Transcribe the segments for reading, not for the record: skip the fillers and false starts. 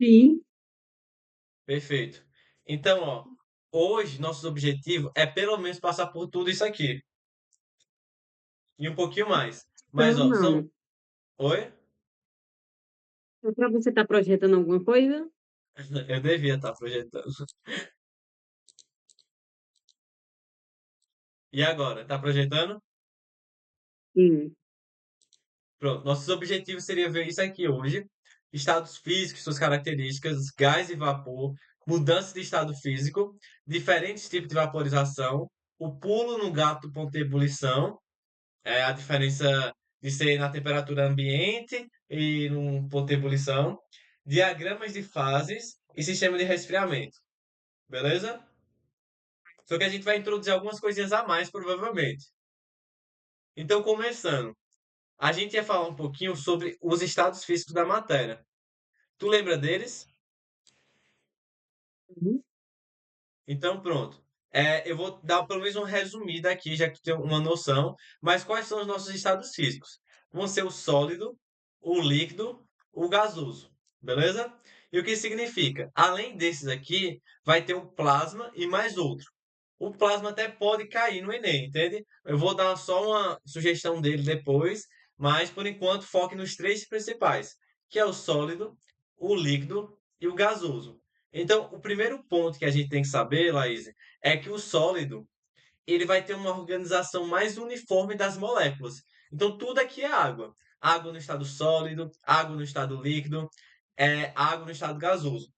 Sim, Perfeito. Então, ó, hoje nosso objetivo é pelo menos passar por tudo isso aqui e um pouquinho mais. Mas, então ó, são. não. Oi? É para você estar projetando alguma coisa? Eu devia estar projetando. E agora? Tá projetando? Sim. Pronto. Nossos objetivos seria ver isso aqui hoje. Estados físicos, suas características, gás e vapor, mudança de estado físico, diferentes tipos de vaporização, o pulo no gato ponto de ebulição, a diferença de ser na temperatura ambiente e num ponto de ebulição, diagramas de fases e sistema de resfriamento. Beleza? Só que a gente vai introduzir algumas coisinhas a mais, provavelmente. Então, começando, a gente ia falar um pouquinho sobre os estados físicos da matéria. Tu lembra deles? Uhum. Então, pronto. Eu vou dar pelo menos uma resumida aqui, já que tem uma noção. Mas quais são os nossos estados físicos? Vão ser o sólido, o líquido, o gasoso. Beleza? E o que significa? Além desses aqui, vai ter o plasma e mais outro. O plasma até pode cair no Enem, entende? Eu vou dar só uma sugestão dele depois, mas por enquanto foque nos três principais, que é o sólido, o líquido e o gasoso. Então, o primeiro ponto que a gente tem que saber, Laís, é que o sólido ele vai ter uma organização mais uniforme das moléculas. Então, tudo aqui é água. Água no estado sólido, água no estado líquido, água no estado gasoso.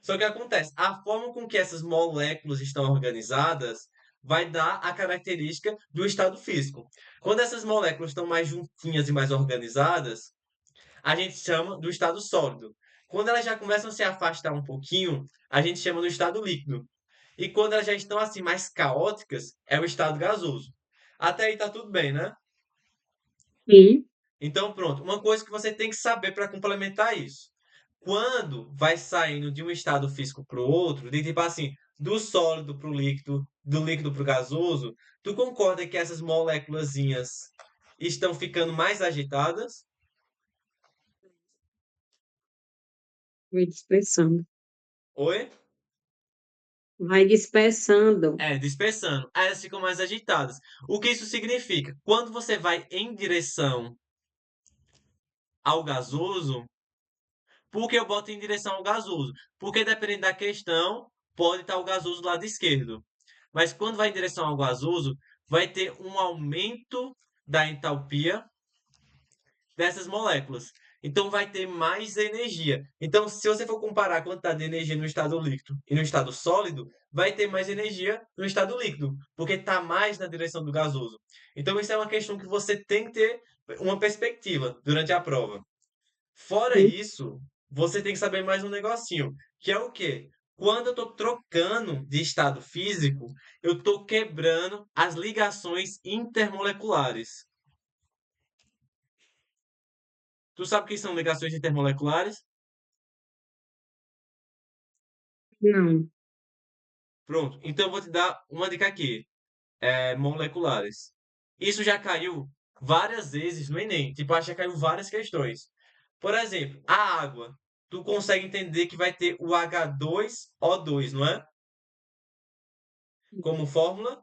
Só que acontece, a forma com que essas moléculas estão organizadas vai dar a característica do estado físico. Quando essas moléculas estão mais juntinhas e mais organizadas, a gente chama do estado sólido. Quando elas já começam a se afastar um pouquinho, a gente chama do estado líquido. E quando elas já estão assim mais caóticas, é o estado gasoso. Até aí tá tudo bem, né? Sim. Então, pronto. Uma coisa que você tem que saber para complementar isso. Quando vai saindo de um estado físico para o outro, de tipo assim, do sólido para o líquido, do líquido para o gasoso, tu concorda que essas moléculazinhas estão ficando mais agitadas? Vai dispersando. Oi? Vai dispersando. Dispersando. Aí elas ficam mais agitadas. O que isso significa? Quando você vai em direção ao gasoso, por que eu boto em direção ao gasoso? Porque dependendo da questão, pode estar o gasoso do lado esquerdo. Mas quando vai em direção ao gasoso, vai ter um aumento da entalpia dessas moléculas. Então vai ter mais energia. Então, se você for comparar a quantidade de energia no estado líquido e no estado sólido, vai ter mais energia no estado líquido, porque está mais na direção do gasoso. Então, isso é uma questão que você tem que ter uma perspectiva durante a prova. Fora Sim. isso, você tem que saber mais um negocinho, que é o quê? Quando eu estou trocando de estado físico, eu estou quebrando as ligações intermoleculares. Tu sabe o que são ligações intermoleculares? Não. Pronto. Então eu vou te dar uma dica aqui. Moleculares. Isso já caiu várias vezes no Enem. Tipo, acho que já caiu várias questões. Por exemplo, a água. Tu consegue entender que vai ter o H2O2, não é? Como fórmula.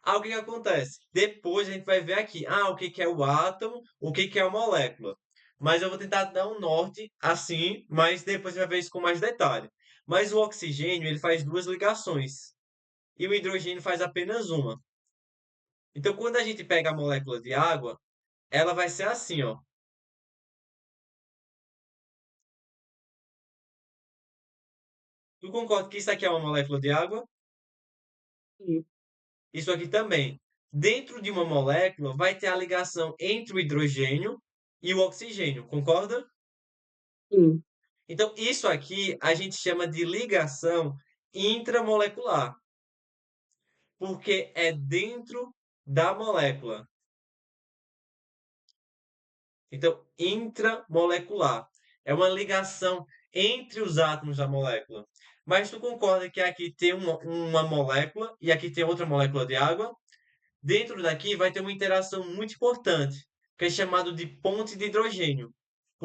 O que que acontece? Depois a gente vai ver aqui, o que que é o átomo, o que que é a molécula. Mas eu vou tentar dar um norte assim, mas depois a gente vai ver isso com mais detalhe. Mas o oxigênio, ele faz duas ligações e o hidrogênio faz apenas uma. Então, quando a gente pega a molécula de água, ela vai ser assim, ó. Tu concorda que isso aqui é uma molécula de água? Sim. Isso aqui também. Dentro de uma molécula vai ter a ligação entre o hidrogênio e o oxigênio, concorda? Sim. Então, isso aqui a gente chama de ligação intramolecular, porque é dentro da molécula. Então, intramolecular é uma ligação entre os átomos da molécula. Mas tu concorda que aqui tem uma molécula e aqui tem outra molécula de água? Dentro daqui vai ter uma interação muito importante, que é chamado de ponte de hidrogênio.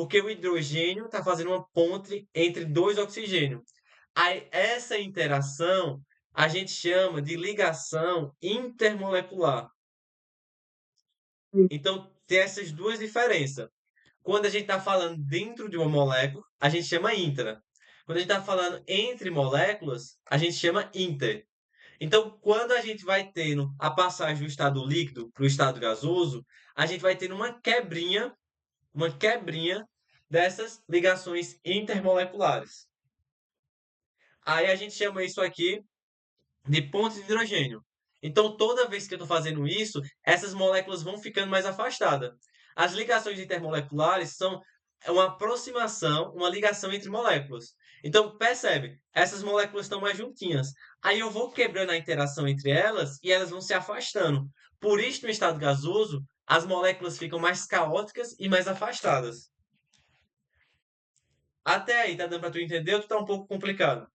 Porque o hidrogênio está fazendo uma ponte entre dois oxigênios. Aí, essa interação a gente chama de ligação intermolecular. Hum. Então, tem essas duas diferenças. Quando a gente está falando dentro de uma molécula, a gente chama intra. Quando a gente está falando entre moléculas, a gente chama inter. Então, quando a gente vai tendo a passagem do estado líquido para o estado gasoso, a gente vai tendo uma quebrinha dessas ligações intermoleculares. Aí a gente chama isso aqui de pontos de hidrogênio. Então, toda vez que eu estou fazendo isso, essas moléculas vão ficando mais afastadas. As ligações intermoleculares são uma aproximação, uma ligação entre moléculas. Então, percebe, essas moléculas estão mais juntinhas. Aí eu vou quebrando a interação entre elas e elas vão se afastando. Por isso, no estado gasoso, as moléculas ficam mais caóticas e mais afastadas. Até aí, tá dando para tu entender ou tu tá um pouco complicado?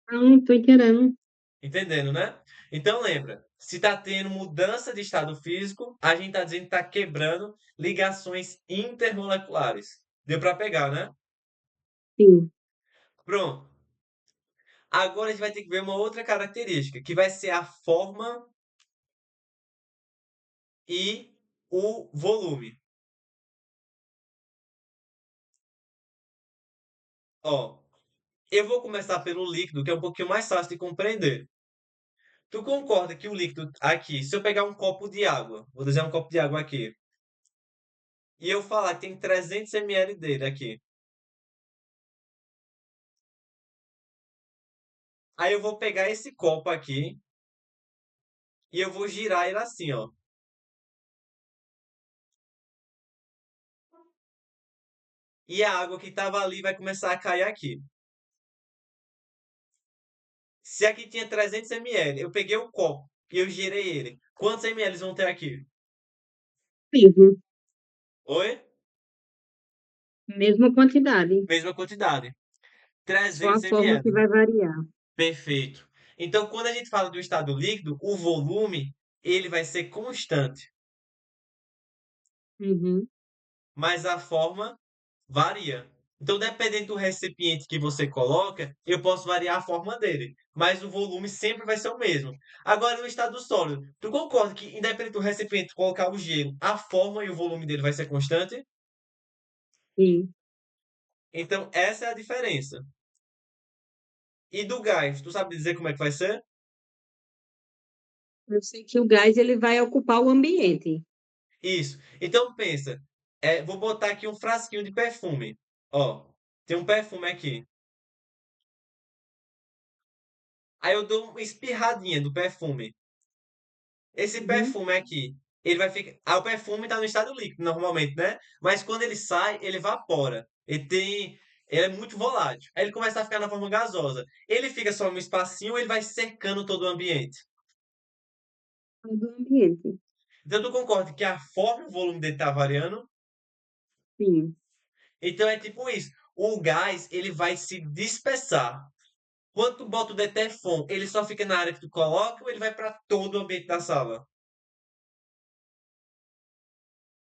Não, tô entendendo. Entendendo, né? Então lembra, se está tendo mudança de estado físico, a gente está dizendo que está quebrando ligações intermoleculares. Deu para pegar, né? Sim. Pronto. Agora a gente vai ter que ver uma outra característica, que vai ser a forma e o volume. Ó, eu vou começar pelo líquido, que é um pouquinho mais fácil de compreender. Tu concorda que o líquido aqui, se eu pegar um copo de água, vou desenhar um copo de água aqui, e eu falar que tem 300 ml dele aqui, aí eu vou pegar esse copo aqui e eu vou girar ele assim, ó. E a água que estava ali vai começar a cair aqui. Se aqui tinha 300 ml, eu peguei o copo e eu girei ele. Quantos ml vão ter aqui? Mesmo. Oi? Mesma quantidade. Mesma quantidade. Só a 300 forma que ml. vai variar. Perfeito. Então, quando a gente fala do estado líquido, o volume ele vai ser constante, Uhum. mas a forma varia. Então, dependendo do recipiente que você coloca, eu posso variar a forma dele, mas o volume sempre vai ser o mesmo. Agora, no estado sólido, tu concorda que, independente do recipiente colocar o gelo, a forma e o volume dele vai ser constante? Sim. Então, essa é a diferença. E do gás, tu sabe dizer como é que vai ser? Eu sei que o gás ele vai ocupar o ambiente. Isso. Então, pensa, vou botar aqui um frasquinho de perfume. Ó, tem um perfume aqui. Aí eu dou uma espirradinha do perfume. Esse Uhum. perfume aqui, ele vai ficar. Ah, o perfume está no estado líquido normalmente, né? Mas quando ele sai, ele evapora. Ele é muito volátil. Aí ele começa a ficar na forma gasosa. Ele fica só no espacinho, ele vai cercando todo o ambiente. Do ambiente. Então tu concorda que a forma e o volume dele tá variando? Sim. Então é tipo isso. O gás, ele vai se dispersar. Quando tu bota o Detefon, ele só fica na área que tu coloca ou ele vai para todo o ambiente da sala?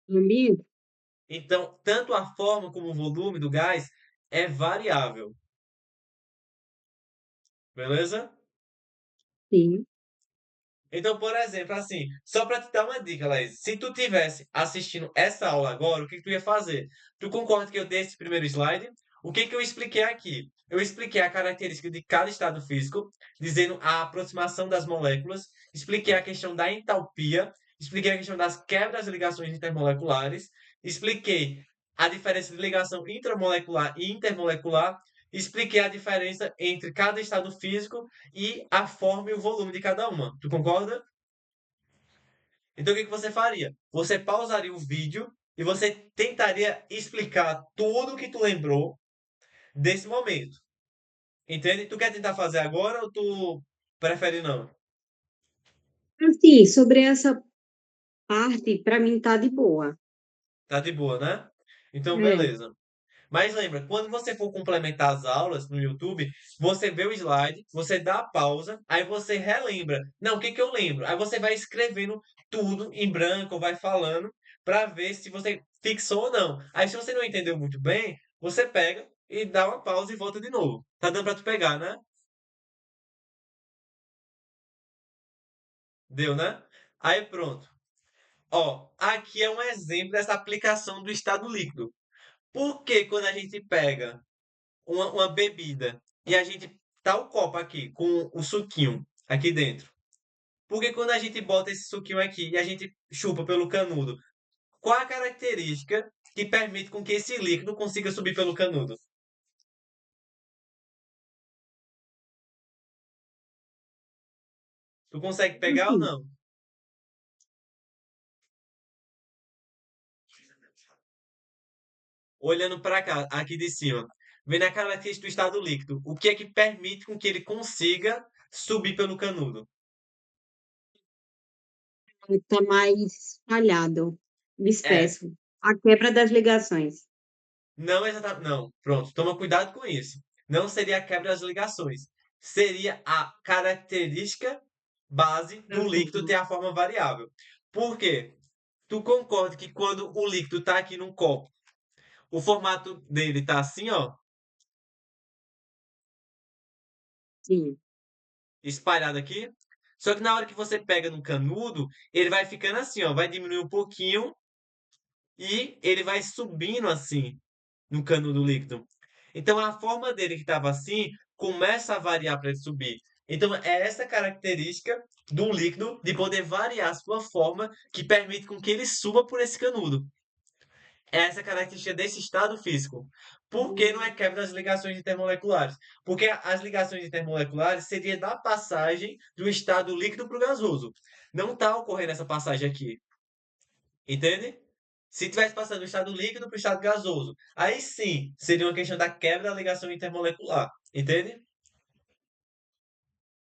Do ambiente? Então, tanto a forma como o volume do gás é variável. Beleza? Sim. Então, por exemplo, assim, só para te dar uma dica, Laís, se tu tivesse assistindo essa aula agora, o que que tu ia fazer? Tu concorda que eu dei esse primeiro slide? O que que eu expliquei aqui? Eu expliquei a característica de cada estado físico, dizendo a aproximação das moléculas, expliquei a questão da entalpia, expliquei a questão das quebras de ligações intermoleculares, expliquei a diferença de ligação intramolecular e intermolecular, expliquei a diferença entre cada estado físico e a forma e o volume de cada uma. Tu concorda? Então o que que você faria? Você pausaria o vídeo e você tentaria explicar tudo o que tu lembrou desse momento. Entende? Tu quer tentar fazer agora ou tu prefere não? Assim, sobre essa parte, para mim tá de boa. Tá de boa, né? Então, É. beleza. Mas lembra, quando você for complementar as aulas no YouTube, você vê o slide, você dá a pausa, aí você relembra. Não, o que que eu lembro? Aí você vai escrevendo tudo em branco, vai falando, para ver se você fixou ou não. Aí, se você não entendeu muito bem, você pega e dá uma pausa e volta de novo. Tá dando pra tu pegar, né? Deu, né? Aí pronto. Ó, aqui é um exemplo dessa aplicação do estado líquido. Por que quando a gente pega uma bebida e a gente tá o copo aqui com o suquinho aqui dentro? Porque quando a gente bota esse suquinho aqui e a gente chupa pelo canudo, qual a característica que permite com que esse líquido consiga subir pelo canudo? Tu consegue pegar ou Assim, não? Olhando para cá, aqui de cima, vendo a característica do estado líquido, o que é que permite com que ele consiga subir pelo canudo? está mais espalhado, É, disperso. A quebra das ligações. não exatamente. Não, pronto, toma cuidado com isso. Não seria a quebra das ligações. Seria a característica base Da do líquido forma. ter a forma variável. Por quê? Tu concorda que quando o líquido está aqui num copo, o formato dele tá assim, ó, Sim. espalhado aqui? Só que na hora que você pega no canudo, ele vai ficando assim, ó, vai diminuir um pouquinho e ele vai subindo assim no canudo líquido. Então a forma dele que estava assim começa a variar para ele subir. Então é essa característica do líquido de poder variar a sua forma que permite com que ele suba por esse canudo. É essa característica desse estado físico. Por que não é quebra das ligações intermoleculares? Porque as ligações intermoleculares seria da passagem do estado líquido para o gasoso. Não está ocorrendo essa passagem aqui. Entende? Se tivesse passando do estado líquido para o estado gasoso, aí sim seria uma questão da quebra da ligação intermolecular. Entende?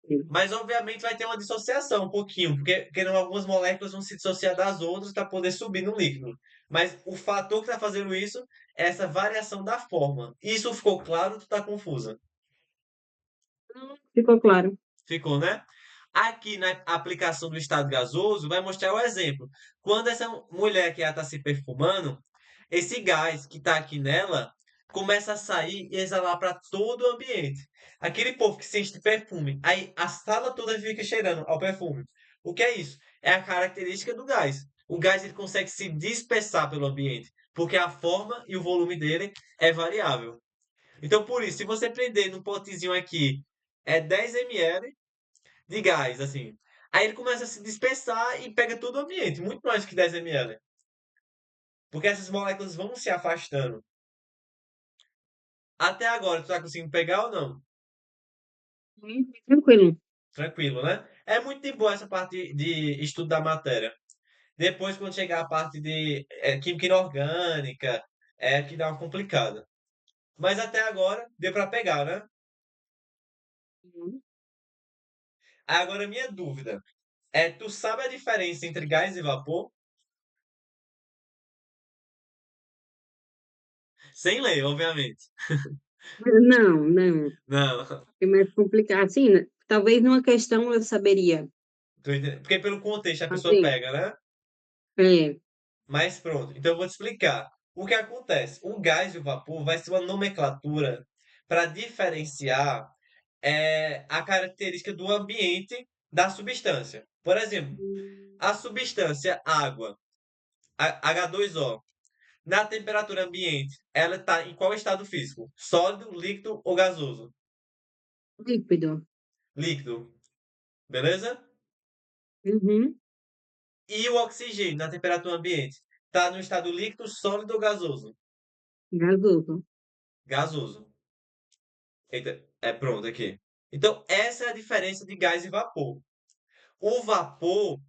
Sim. Mas obviamente vai ter uma dissociação um pouquinho, porque não, algumas moléculas vão se dissociar das outras para poder subir no líquido. Mas o fator que está fazendo isso é essa variação da forma. Isso ficou claro ou tu tá confusa? Ficou claro. Ficou, né? Aqui na aplicação do estado gasoso, vai mostrar o exemplo. Quando essa mulher que está se perfumando, esse gás que está aqui nela começa a sair e exalar para todo o ambiente. Aquele povo que sente perfume, aí a sala toda fica cheirando ao perfume. O que é isso? É a característica do gás. O gás ele consegue se dispersar pelo ambiente, porque a forma e o volume dele é variável. Então, por isso, se você prender no potezinho aqui, é 10 ml de gás, assim. Aí ele começa a se dispersar e pega todo o ambiente, muito mais que 10 ml. Porque essas moléculas vão se afastando. Até agora, tu tá conseguindo pegar ou não? Tranquilo. Tranquilo, né? É muito de boa essa parte de estudo da matéria. Depois, quando chegar a parte de química inorgânica, é que dá uma complicada. Mas até agora, deu pra pegar, né? Uhum. Aí agora, minha dúvida é, tu sabe a diferença entre gás e vapor? Sem ler, obviamente. Não, não. Não. É mais complicado. Assim, né, talvez numa questão eu saberia Porque pelo contexto a pessoa fazer. pega, né? É. Mas pronto, então eu vou te explicar. O que acontece? O gás e o vapor vai ser uma nomenclatura para diferenciar a característica do ambiente da substância. Por exemplo, a substância água, H2O, na temperatura ambiente, ela está em qual estado físico? Sólido, líquido ou gasoso? Líquido. Líquido, beleza? Uhum. E o oxigênio na temperatura ambiente? Está no estado líquido, sólido ou gasoso? Gasoso. Gasoso. Eita, é pronto aqui. Então, essa é a diferença de gás e vapor. O vapor,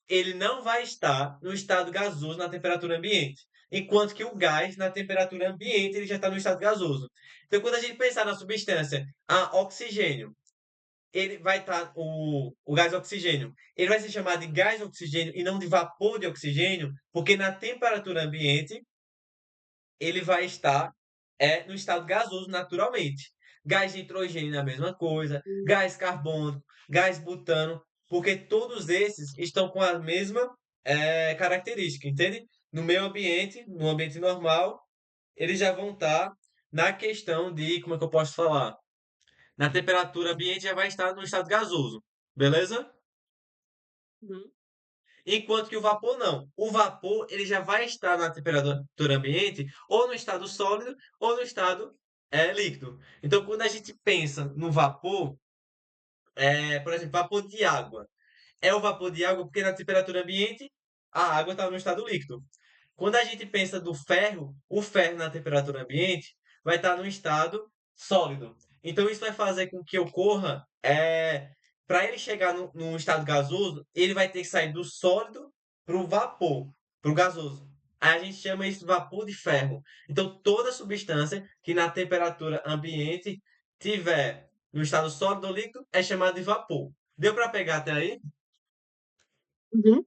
ele não vai estar no estado gasoso na temperatura ambiente, enquanto que o gás, na temperatura ambiente, ele já está no estado gasoso. Então, quando a gente pensar na substância, oxigênio, ele vai estar, o gás oxigênio, ele vai ser chamado de gás oxigênio e não de vapor de oxigênio, porque na temperatura ambiente, ele vai estar no estado gasoso naturalmente. Gás de nitrogênio é a mesma coisa, gás carbônico, gás butano, porque todos esses estão com a mesma característica, entende? no meio ambiente, no ambiente normal, eles já vão estar na questão de, como é que eu posso falar? Na temperatura ambiente já vai estar no estado gasoso, beleza? Uhum. Enquanto que o vapor não. O vapor ele já vai estar na temperatura ambiente ou no estado sólido ou no estado líquido. Então, quando a gente pensa no vapor, por exemplo, vapor de água. É o vapor de água porque na temperatura ambiente a água está no estado líquido. Quando a gente pensa do ferro, o ferro na temperatura ambiente vai estar no estado sólido. Então isso vai fazer com que ocorra, para ele chegar no estado gasoso, ele vai ter que sair do sólido para o vapor, para o gasoso. Aí a gente chama isso de vapor de ferro. Então toda substância que na temperatura ambiente tiver no estado sólido ou líquido é chamada de vapor. Deu para pegar até aí? Uhum.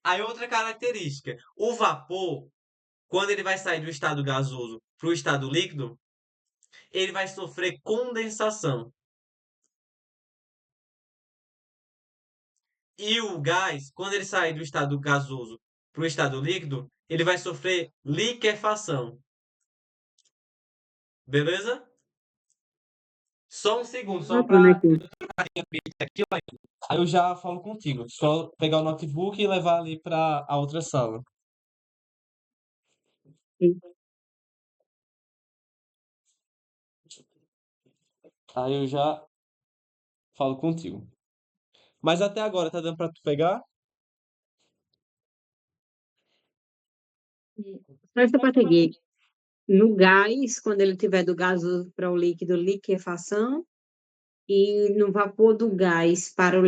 Aí outra característica, o vapor, quando ele vai sair do estado gasoso para o estado líquido, ele vai sofrer condensação. E o gás, quando ele sair do estado gasoso para o estado líquido, ele vai sofrer liquefação. Beleza? Só um segundo, só Anotando para aqui. aqui, aí eu já falo contigo. Só pegar o notebook e levar ali para a outra sala. Aí eu já falo contigo. Mas até agora tá dando para tu pegar? Só essa parte aqui. No gás, quando ele tiver do gasoso para o líquido, liquefação, e no vapor do gás para o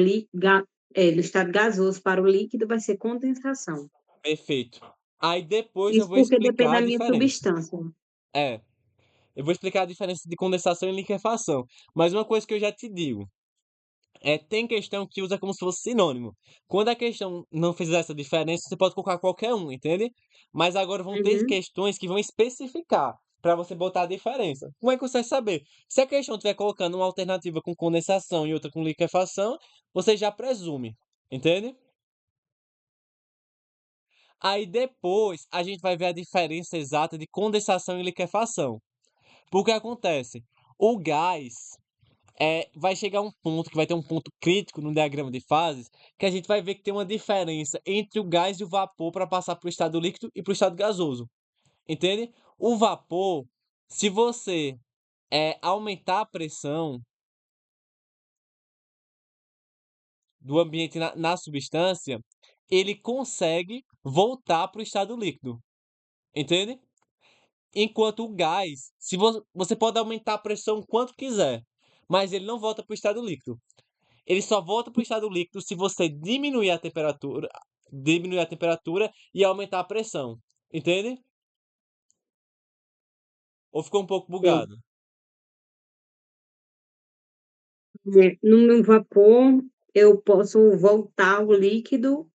do estado gasoso para o líquido vai ser condensação. Perfeito. Aí depois eu Isso vou porque depende explicar a da minha diferença. substância. É, eu vou explicar a diferença de condensação e liquefação. Mas uma coisa que eu já te digo, tem questão que usa como se fosse sinônimo. Quando a questão não fizer essa diferença, você pode colocar qualquer um, entende? Mas agora vão ter Uhum. questões que vão especificar para você botar a diferença. Como é que você vai saber? Se a questão estiver colocando uma alternativa com condensação e outra com liquefação, você já presume, entende? Aí depois a gente vai ver a diferença exata de condensação e liquefação. Porque acontece, o gás vai chegar a um ponto que vai ter um ponto crítico no diagrama de fases, que a gente vai ver que tem uma diferença entre o gás e o vapor para passar para o estado líquido e para o estado gasoso. Entende? O vapor, se você aumentar a pressão do ambiente na substância, ele consegue voltar para o estado líquido. Entende? Enquanto o gás, se você pode aumentar a pressão quanto quiser, mas ele não volta para o estado líquido. Ele só volta para o estado líquido se você diminuir a temperatura e aumentar a pressão. Entende? Ou ficou um pouco Sim. bugado? No vapor, eu posso voltar o líquido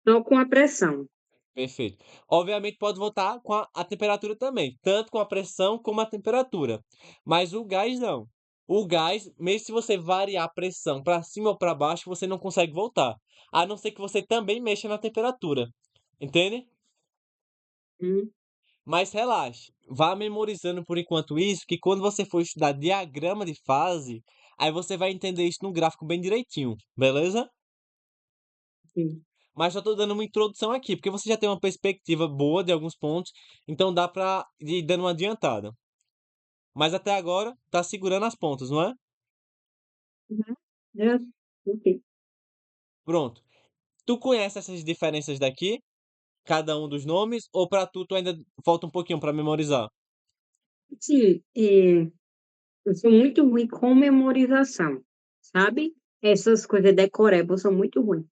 só com a pressão. Perfeito. Obviamente pode voltar com a temperatura também, tanto com a pressão como a temperatura. Mas o gás não. O gás, mesmo se você variar a pressão para cima ou para baixo, você não consegue voltar. A não ser que você também mexa na temperatura. Entende? Hum, Mas relaxe, vá memorizando por enquanto isso, que quando você for estudar diagrama de fase, aí você vai entender isso no gráfico bem direitinho, beleza? sim. Mas só tô dando uma introdução aqui, porque você já tem uma perspectiva boa de alguns pontos, então dá pra ir dando uma adiantada. Mas até agora tá segurando as pontas, não é? Uhum. É, ok. Pronto. Tu conhece essas diferenças daqui? Cada um dos nomes? Ou pra tu ainda falta um pouquinho pra memorizar? Sim, eu sou muito ruim com memorização, sabe? Essas coisas decoreba, eu sou muito ruim.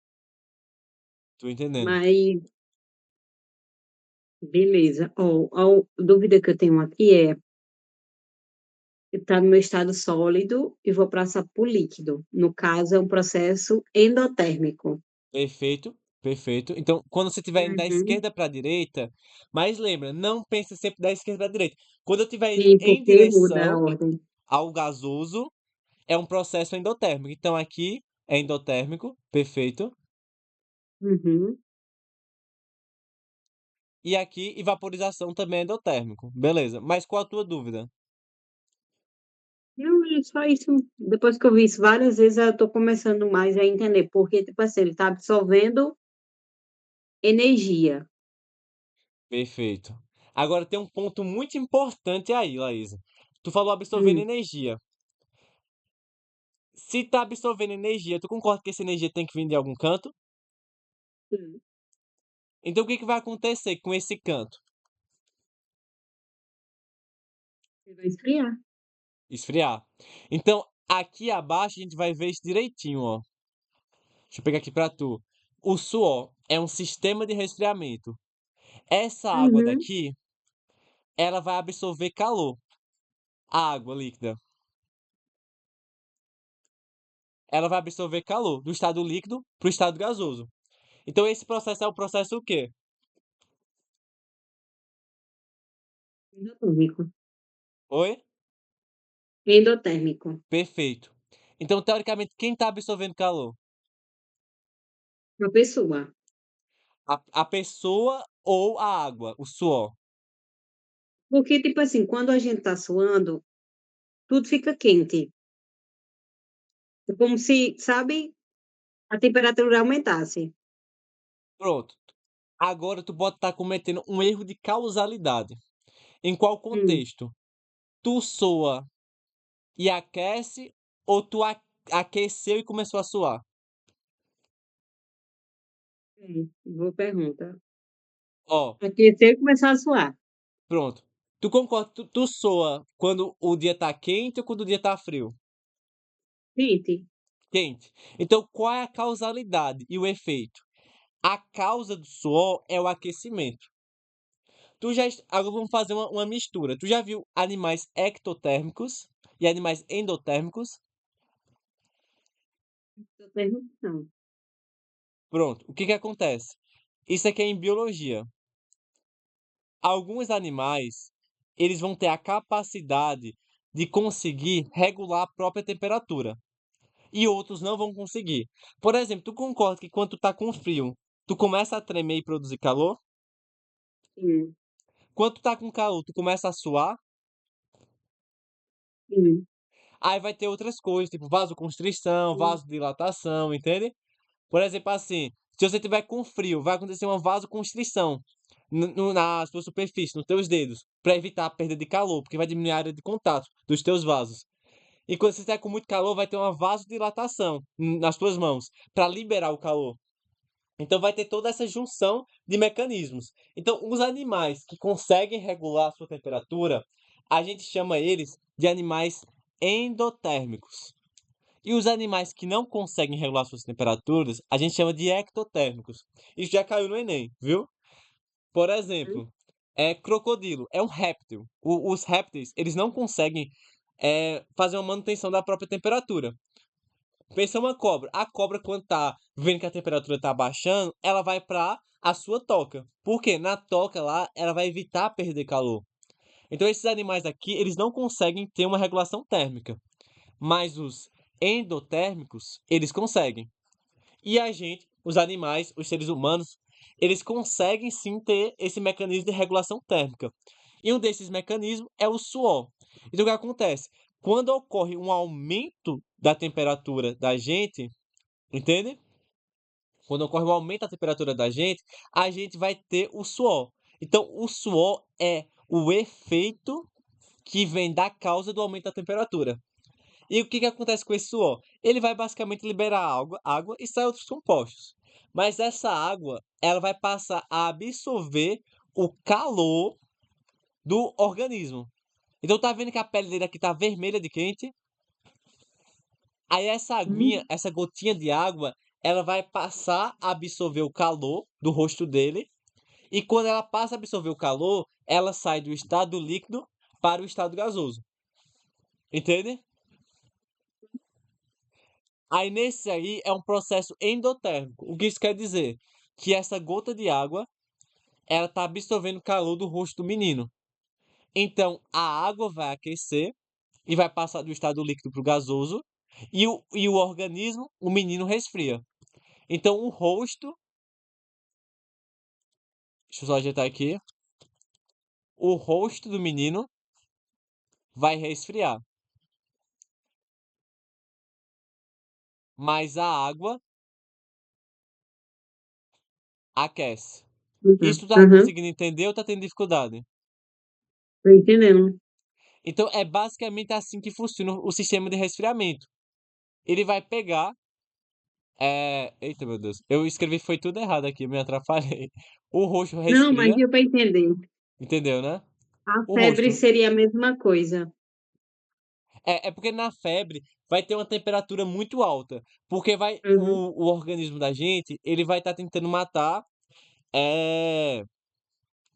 Tô entendendo. Mas beleza. Ó, a dúvida que eu tenho aqui é, está no meu estado sólido e vou passar para o líquido. No caso, é um processo endotérmico. Perfeito, perfeito. Então, quando você estiver indo da Uhum. esquerda para a direita, mas lembra, não pense sempre da esquerda para a direita. Quando eu estiver indo Sim, em porque muda a direção ordem. ao gasoso, é um processo endotérmico. Então, aqui é endotérmico, perfeito. Uhum. E aqui, e vaporização também é endotérmico. Beleza. Mas qual a tua dúvida? Não, é só isso. Depois que eu vi isso várias vezes, eu tô começando mais a entender, porque, tipo assim, ele tá absorvendo energia. Perfeito. Agora tem um ponto muito importante aí, Laísa. Tu falou absorvendo Hum, energia. Se tá absorvendo energia, tu concorda que essa energia tem que vir de algum canto? sim. Então o que que vai acontecer com esse canto? Ele vai esfriar. Esfriar. Então, aqui abaixo a gente vai ver isso direitinho, ó. Deixa eu pegar aqui pra tu. O suor é um sistema de resfriamento. Essa água Uhum, daqui, ela vai absorver calor. A água líquida, ela vai absorver calor do estado líquido para o estado gasoso. Então esse processo é o processo o quê? endotérmico. Oi? Endotérmico. Perfeito. Então, teoricamente, quem está absorvendo calor? Uma pessoa. A pessoa ou a água, o suor? Porque, tipo assim, quando a gente tá suando, tudo fica quente. É como se, sabe, a temperatura aumentasse. Pronto. Agora tu pode estar cometendo um erro de causalidade. Em qual Hum, contexto? Tu soa e aquece ou tu aqueceu e começou a suar? boa pergunta. Ó, Aquecer e começar a suar. pronto. Tu concorda? Tu soa quando o dia tá quente ou quando o dia tá frio? Quente. Quente. Então, qual é a causalidade e o efeito? A causa do suor é o aquecimento. Agora vamos fazer uma mistura. Tu já viu animais ectotérmicos e animais endotérmicos? Endotérmico não. Pronto. O que que acontece? Isso aqui é em biologia. Alguns animais, eles vão ter a capacidade de conseguir regular a própria temperatura e outros não vão conseguir. Por exemplo, tu concorda que quando tu tá com frio, tu começa a tremer e produzir calor? Sim, Quando tu tá com calor, tu começa a suar? sim, Aí vai ter outras coisas, tipo vasoconstrição, sim, vasodilatação, entende? Por exemplo, assim, se você tiver com frio, vai acontecer uma vasoconstrição na sua superfície, nos teus dedos, para evitar a perda de calor, porque vai diminuir a área de contato dos teus vasos. E quando você estiver com muito calor, vai ter uma vasodilatação nas tuas mãos, para liberar o calor. Então vai ter toda essa junção de mecanismos. Então, os animais que conseguem regular a sua temperatura, a gente chama eles de animais endotérmicos. E os animais que não conseguem regular suas temperaturas, a gente chama de ectotérmicos. Isso já caiu no Enem, viu? Por sim. exemplo, crocodilo é um réptil. Os répteis, eles não conseguem fazer uma manutenção da própria temperatura. Pensa uma cobra. A cobra, quando tá vendo que a temperatura tá baixando, ela vai para a sua toca. Por quê? Na toca lá, ela vai evitar perder calor. Então, esses animais aqui, eles não conseguem ter uma regulação térmica. Mas os endotérmicos, eles conseguem. E a gente, os animais, os seres humanos, eles conseguem sim ter esse mecanismo de regulação térmica. E um desses mecanismos é o suor. Então, o que acontece? Quando ocorre um aumento da temperatura da gente, entende? Quando ocorre um aumento da temperatura da gente, a gente vai ter o suor. Então, o suor é o efeito que vem da causa do aumento da temperatura. E o que que acontece com esse suor? Ele vai basicamente liberar água e sai outros compostos. Mas essa água, ela vai passar a absorver o calor do organismo. Então tá vendo que a pele dele aqui tá vermelha de quente? Aí essa aguinha, Hum, essa gotinha de água, ela vai passar a absorver o calor do rosto dele. E quando ela passa a absorver o calor, ela sai do estado líquido para o estado gasoso. Entende? Aí nesse aí é um processo endotérmico. O que isso quer dizer? Que essa gota de água, ela está absorvendo o calor do rosto do menino. Então a água vai aquecer e vai passar do estado líquido para o gasoso e o organismo, o menino resfria. Então o rosto Deixa eu só ajeitar aqui. O rosto do menino vai resfriar, mas a água aquece. Isso tu tá Aham, conseguindo entender ou tá tendo dificuldade? tô entendendo. Então é basicamente assim que funciona o sistema de resfriamento. Ele vai pegar. Eita, meu Deus. Eu escrevi foi tudo errado aqui, me atrapalhei. O rosto Não, mas resfria, deu para entender. entendeu, né? A O febre rosto. seria a mesma coisa. É porque na febre vai ter uma temperatura muito alta. Porque vai. Uhum, O organismo da gente, ele vai estar tentando matar. É,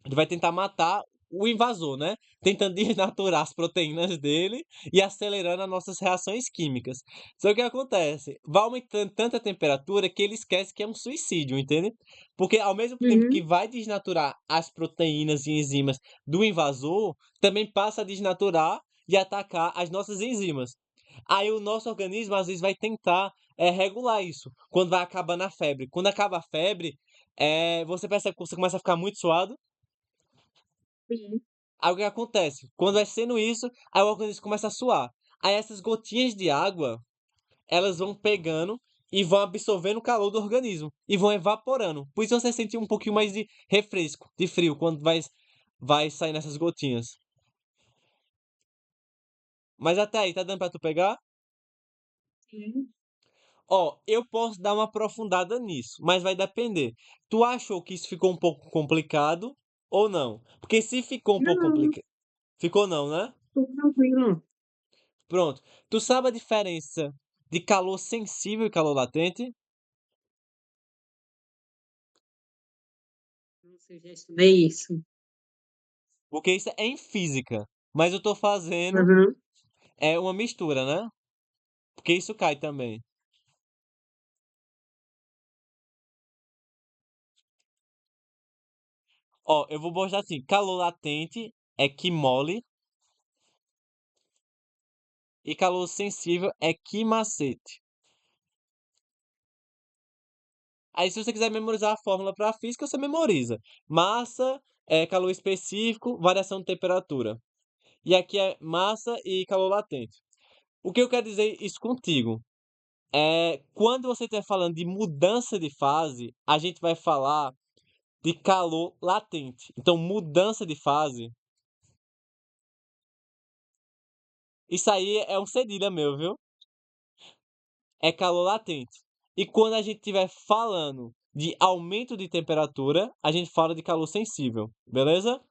ele vai tentar matar o invasor, né? Tentando desnaturar as proteínas dele e acelerando as nossas reações químicas. Só que o que acontece? Vai aumentando tanta temperatura que ele esquece que é um suicídio, entende? Porque ao mesmo tempo que uhum, vai desnaturar as proteínas e enzimas do invasor, também passa a desnaturar e atacar as nossas enzimas. Aí o nosso organismo às vezes vai tentar regular isso quando vai acabando a febre. Quando acaba a febre, você percebe que você começa a ficar muito suado. sim. Aí o que acontece? Quando vai sendo isso, aí o organismo começa a suar. Aí essas gotinhas de água, elas vão pegando e vão absorvendo o calor do organismo e vão evaporando. Por isso você sente um pouquinho mais de refresco, de frio, quando vai saindo essas gotinhas. Mas até aí, tá dando pra tu pegar? Sim. Ó, eu posso dar uma aprofundada nisso, mas vai depender. Tu achou que isso ficou um pouco complicado ou não? Porque se ficou um pouco Não, complicado. Ficou não, né? tô tranquilo. Pronto. Tu sabe a diferença de calor sensível e calor latente? Nossa, eu já estudei isso. Porque isso é em física. Mas eu tô fazendo Aham, uma mistura, né? Porque isso cai também. Ó, eu vou mostrar assim. Calor latente é Quimole e calor sensível é Quimacete. Aí se você quiser memorizar a fórmula para física, você memoriza. Massa é calor específico, variação de temperatura. E aqui é massa e calor latente. O que eu quero dizer isso contigo? Quando você estiver falando de mudança de fase, a gente vai falar de calor latente. Então, mudança de fase, isso aí é um cedilha meu, viu? É calor latente. E quando a gente estiver falando de aumento de temperatura, a gente fala de calor sensível, beleza?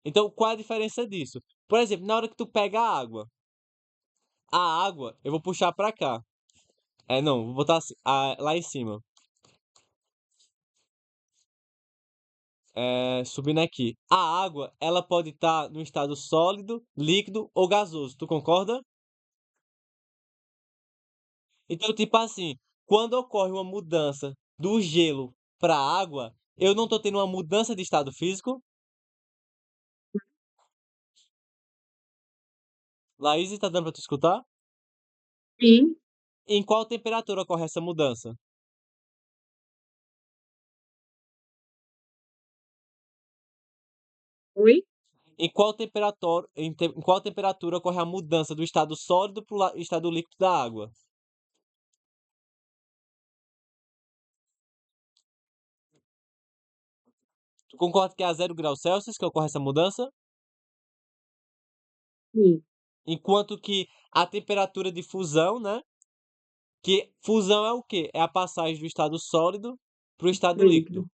Então, qual é a diferença disso? Por exemplo, na hora que tu pega a água, eu vou puxar pra cá. Não, vou botar assim, lá em cima. Subindo aqui. A água, ela pode estar no estado sólido, líquido ou gasoso. Tu concorda? Então, tipo assim, quando ocorre uma mudança do gelo para a água, eu não tô tendo uma mudança de estado físico. Laís, tá dando pra tu escutar? sim. Em qual temperatura ocorre essa mudança? Oi? Em qual temperatura ocorre a mudança do estado sólido para o estado líquido da água? Tu concorda que é a 0 °C que ocorre essa mudança? Sim. Enquanto que a temperatura de fusão, né? Que fusão é o quê? É a passagem do estado sólido para o estado Líquido. líquido.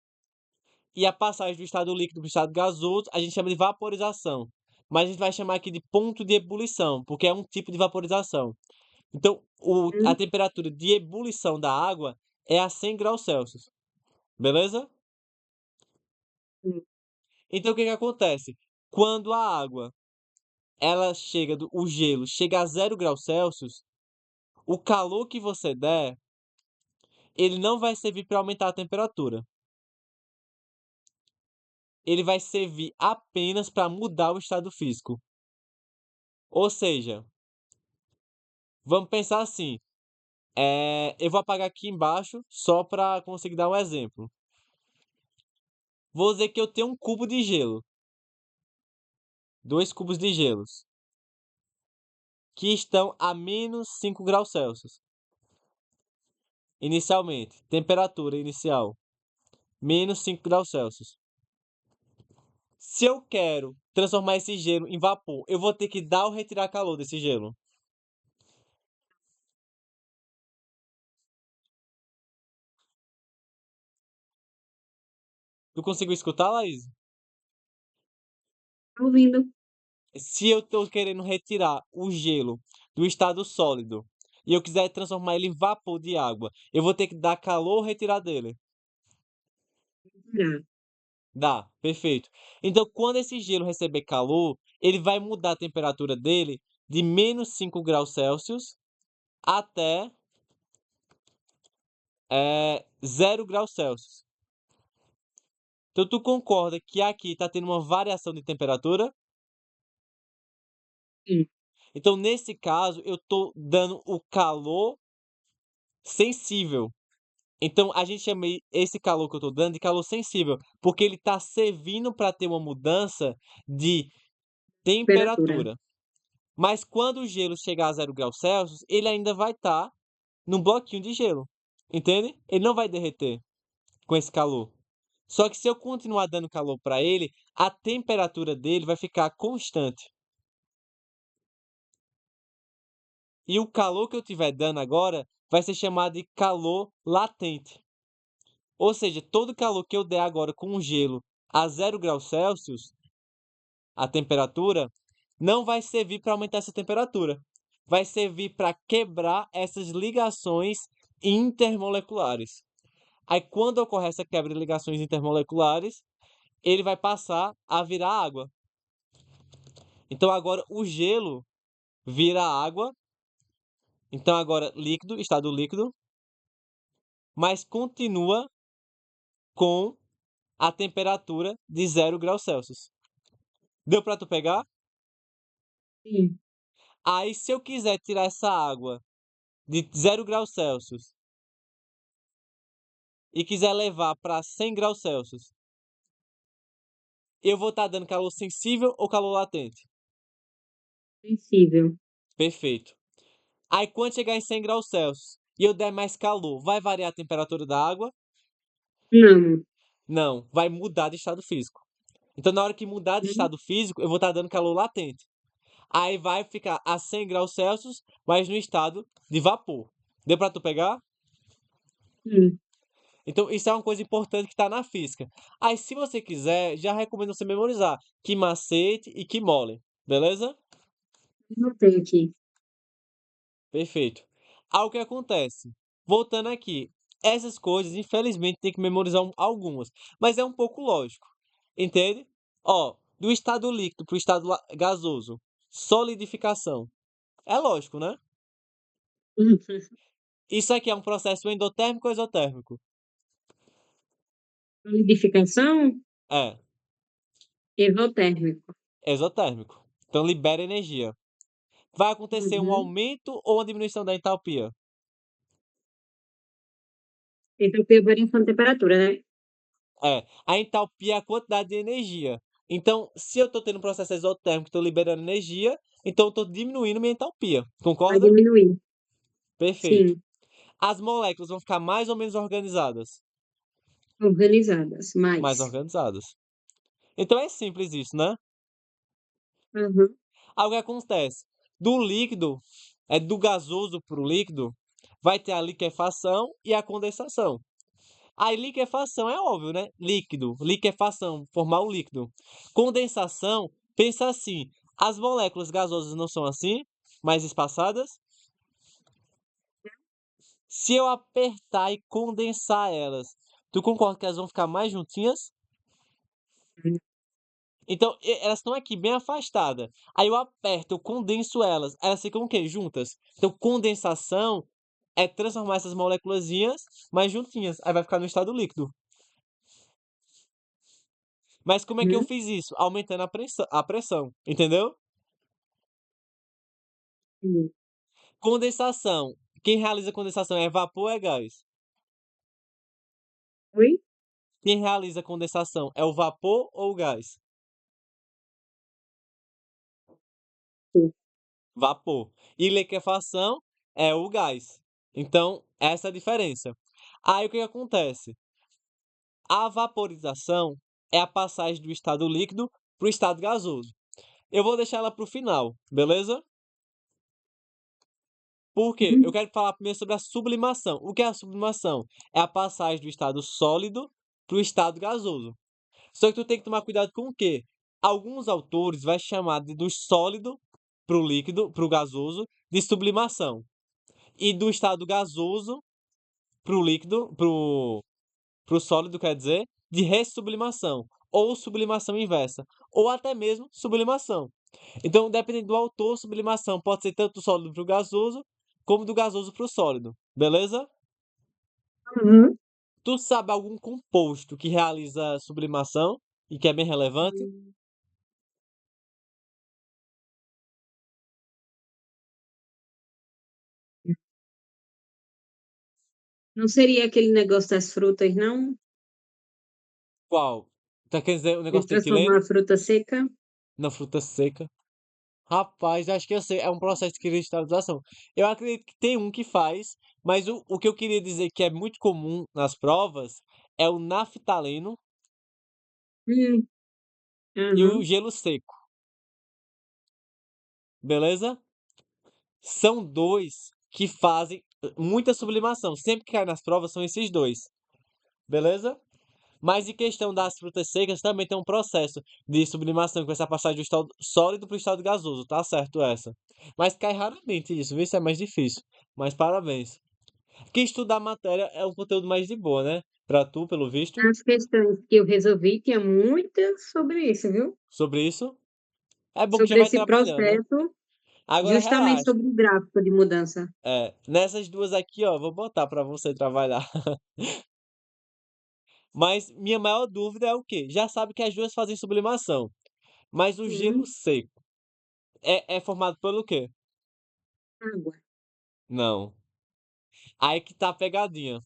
E a passagem do estado líquido para o estado gasoso, a gente chama de vaporização. Mas a gente vai chamar aqui de ponto de ebulição, porque é um tipo de vaporização. Então, a Hum, temperatura de ebulição da água é a 100 °C. Beleza? sim. Então, o que que acontece? Quando a água, o gelo chega a 0 °C, o calor que você der, ele não vai servir para aumentar a temperatura. Ele vai servir apenas para mudar o estado físico. Ou seja, vamos pensar assim. Eu vou apagar aqui embaixo só para conseguir dar um exemplo. Vou dizer que eu tenho um cubo de gelo. 2 cubos de gelos. Que estão a menos 5 graus Celsius. Inicialmente. Temperatura inicial. Menos 5 graus Celsius. Se eu quero transformar esse gelo em vapor, eu vou ter que dar ou retirar calor desse gelo. Tu conseguiu escutar, Laís? Tô ouvindo. Se eu estou querendo retirar o gelo do estado sólido e eu quiser transformar ele em vapor de água, eu vou ter que dar calor ou retirar dele? Será? Dá, perfeito. Então, quando esse gelo receber calor, ele vai mudar a temperatura dele de menos 5 graus Celsius até 0 graus Celsius. Então, tu concorda que aqui está tendo uma variação de temperatura? Sim. Então, nesse caso, eu estou dando o calor sensível. Então, a gente chama esse calor que eu estou dando de calor sensível, porque ele está servindo para ter uma mudança de Temperatura. temperatura. Mas quando o gelo chegar a 0 graus Celsius, ele ainda vai estar num bloquinho de gelo. Entende? Ele não vai derreter com esse calor. Só que se eu continuar dando calor para ele, a temperatura dele vai ficar constante. E o calor que eu estiver dando agora vai ser chamado de calor latente. Ou seja, todo calor que eu der agora com o gelo a 0 graus Celsius, a temperatura, não vai servir para aumentar essa temperatura. Vai servir para quebrar essas ligações intermoleculares. Aí, quando ocorrer essa quebra de ligações intermoleculares, ele vai passar a virar água. Então, agora o gelo vira água. Então, agora líquido, estado líquido, mas continua com a temperatura de 0 graus Celsius. Deu para tu pegar? Sim. Aí, se eu quiser tirar essa água de 0 graus Celsius e quiser levar para 100 graus Celsius, eu vou estar dando calor sensível ou calor latente? Sensível. Perfeito. Aí, quando chegar em 100 graus Celsius e eu der mais calor, vai variar a temperatura da água? Não. Não, vai mudar de estado físico. Então, na hora que mudar de Hum, estado físico, eu vou estar dando calor latente. Aí vai ficar a 100 graus Celsius, mas no estado de vapor. Deu para tu pegar? Sim. Então, isso é uma coisa importante que está na física. Aí, se você quiser, já recomendo você memorizar que macete e que mole. Beleza? Não tem aqui. Perfeito. Aí o que acontece? Voltando aqui, essas coisas, infelizmente, tem que memorizar algumas, mas é um pouco lógico. Entende? Ó, do estado líquido para o estado gasoso, solidificação. É lógico, né? Hum. Isso aqui é um processo endotérmico ou exotérmico? Solidificação? É, Exotérmico. exotérmico. Então libera energia. Vai acontecer um Uhum. aumento ou uma diminuição da entalpia? Então, tem variação de temperatura, né? É, a entalpia é a quantidade de energia. Então, se eu estou tendo um processo exotérmico, estou liberando energia, então eu estou diminuindo minha entalpia. Vai Concorda? diminuir. Perfeito. Sim. As moléculas vão ficar mais ou menos organizadas? Organizadas. Mais Mais. organizadas. Então é simples isso, né? Uhum. Aí o que acontece? Do líquido, do gasoso para o líquido, vai ter a liquefação e a condensação. A liquefação é óbvio, né? Líquido, liquefação, formar o líquido. Condensação, pensa assim, as moléculas gasosas não são assim, mais espaçadas? Se eu apertar e condensar elas, tu concorda que elas vão ficar mais juntinhas? Então, elas estão aqui bem afastadas. Aí eu aperto, eu condenso elas ficam o quê? Juntas. Então, condensação é transformar essas moléculazinhas mais juntinhas. Aí vai ficar no estado líquido. Mas como é que eu Uhum. fiz isso? Aumentando a pressão, entendeu? Sim. Condensação. Quem realiza condensação é vapor ou é gás? Oi? quem realiza a condensação é o vapor ou o gás? Sim. Vapor. E liquefação é o gás. Então, essa é a diferença. Aí o que que acontece? A vaporização é a passagem do estado líquido para o estado gasoso. Eu vou deixar ela para o final, beleza? Por quê? Eu Uhum. quero falar primeiro sobre a sublimação. O que é a sublimação? É a passagem do estado sólido para o estado gasoso. Só que tu tem que tomar cuidado com o quê? Alguns autores vai chamar do sólido para o líquido, para o gasoso, de sublimação. E do estado gasoso para o líquido, para o sólido, quer dizer, de ressublimação. Ou sublimação inversa. Ou até mesmo sublimação. Então, dependendo do autor, sublimação pode ser tanto do sólido para o gasoso, como do gasoso para o sólido. Beleza? Uhum. Tu sabe algum composto que realiza sublimação e que é bem relevante? Não seria aquele negócio das frutas, não? Qual? Tá querendo dizer o De negócio de transformar etileno a fruta seca? na fruta seca? Rapaz, acho que eu sei. É um processo de cristalização. Eu acredito que tem um que faz, mas o que eu queria dizer que é muito comum nas provas é o naftaleno Hum, e o aham. gelo seco. Beleza? São dois que fazem muita sublimação. Sempre que cai nas provas são esses dois. Beleza? Mas em questão das frutas secas, também tem um processo de sublimação, que vai ser a passagem do estado sólido para o estado gasoso, tá certo essa. Mas cai raramente isso, viu? Isso é mais difícil. Mas parabéns. Que estudar matéria é um conteúdo mais de boa, né? Pra tu, pelo visto, As questões que eu resolvi tinha muitas sobre isso, viu? sobre isso. É bom que já Sobre vai esse trabalhando. processo, Agora justamente relaxa. sobre o gráfico de mudança. Nessas duas aqui, ó, vou botar pra você trabalhar. Mas minha maior dúvida é o quê? Já sabe que as duas fazem sublimação. Mas o gelo Hum, seco é formado pelo quê? água. Não. Aí que tá a pegadinha.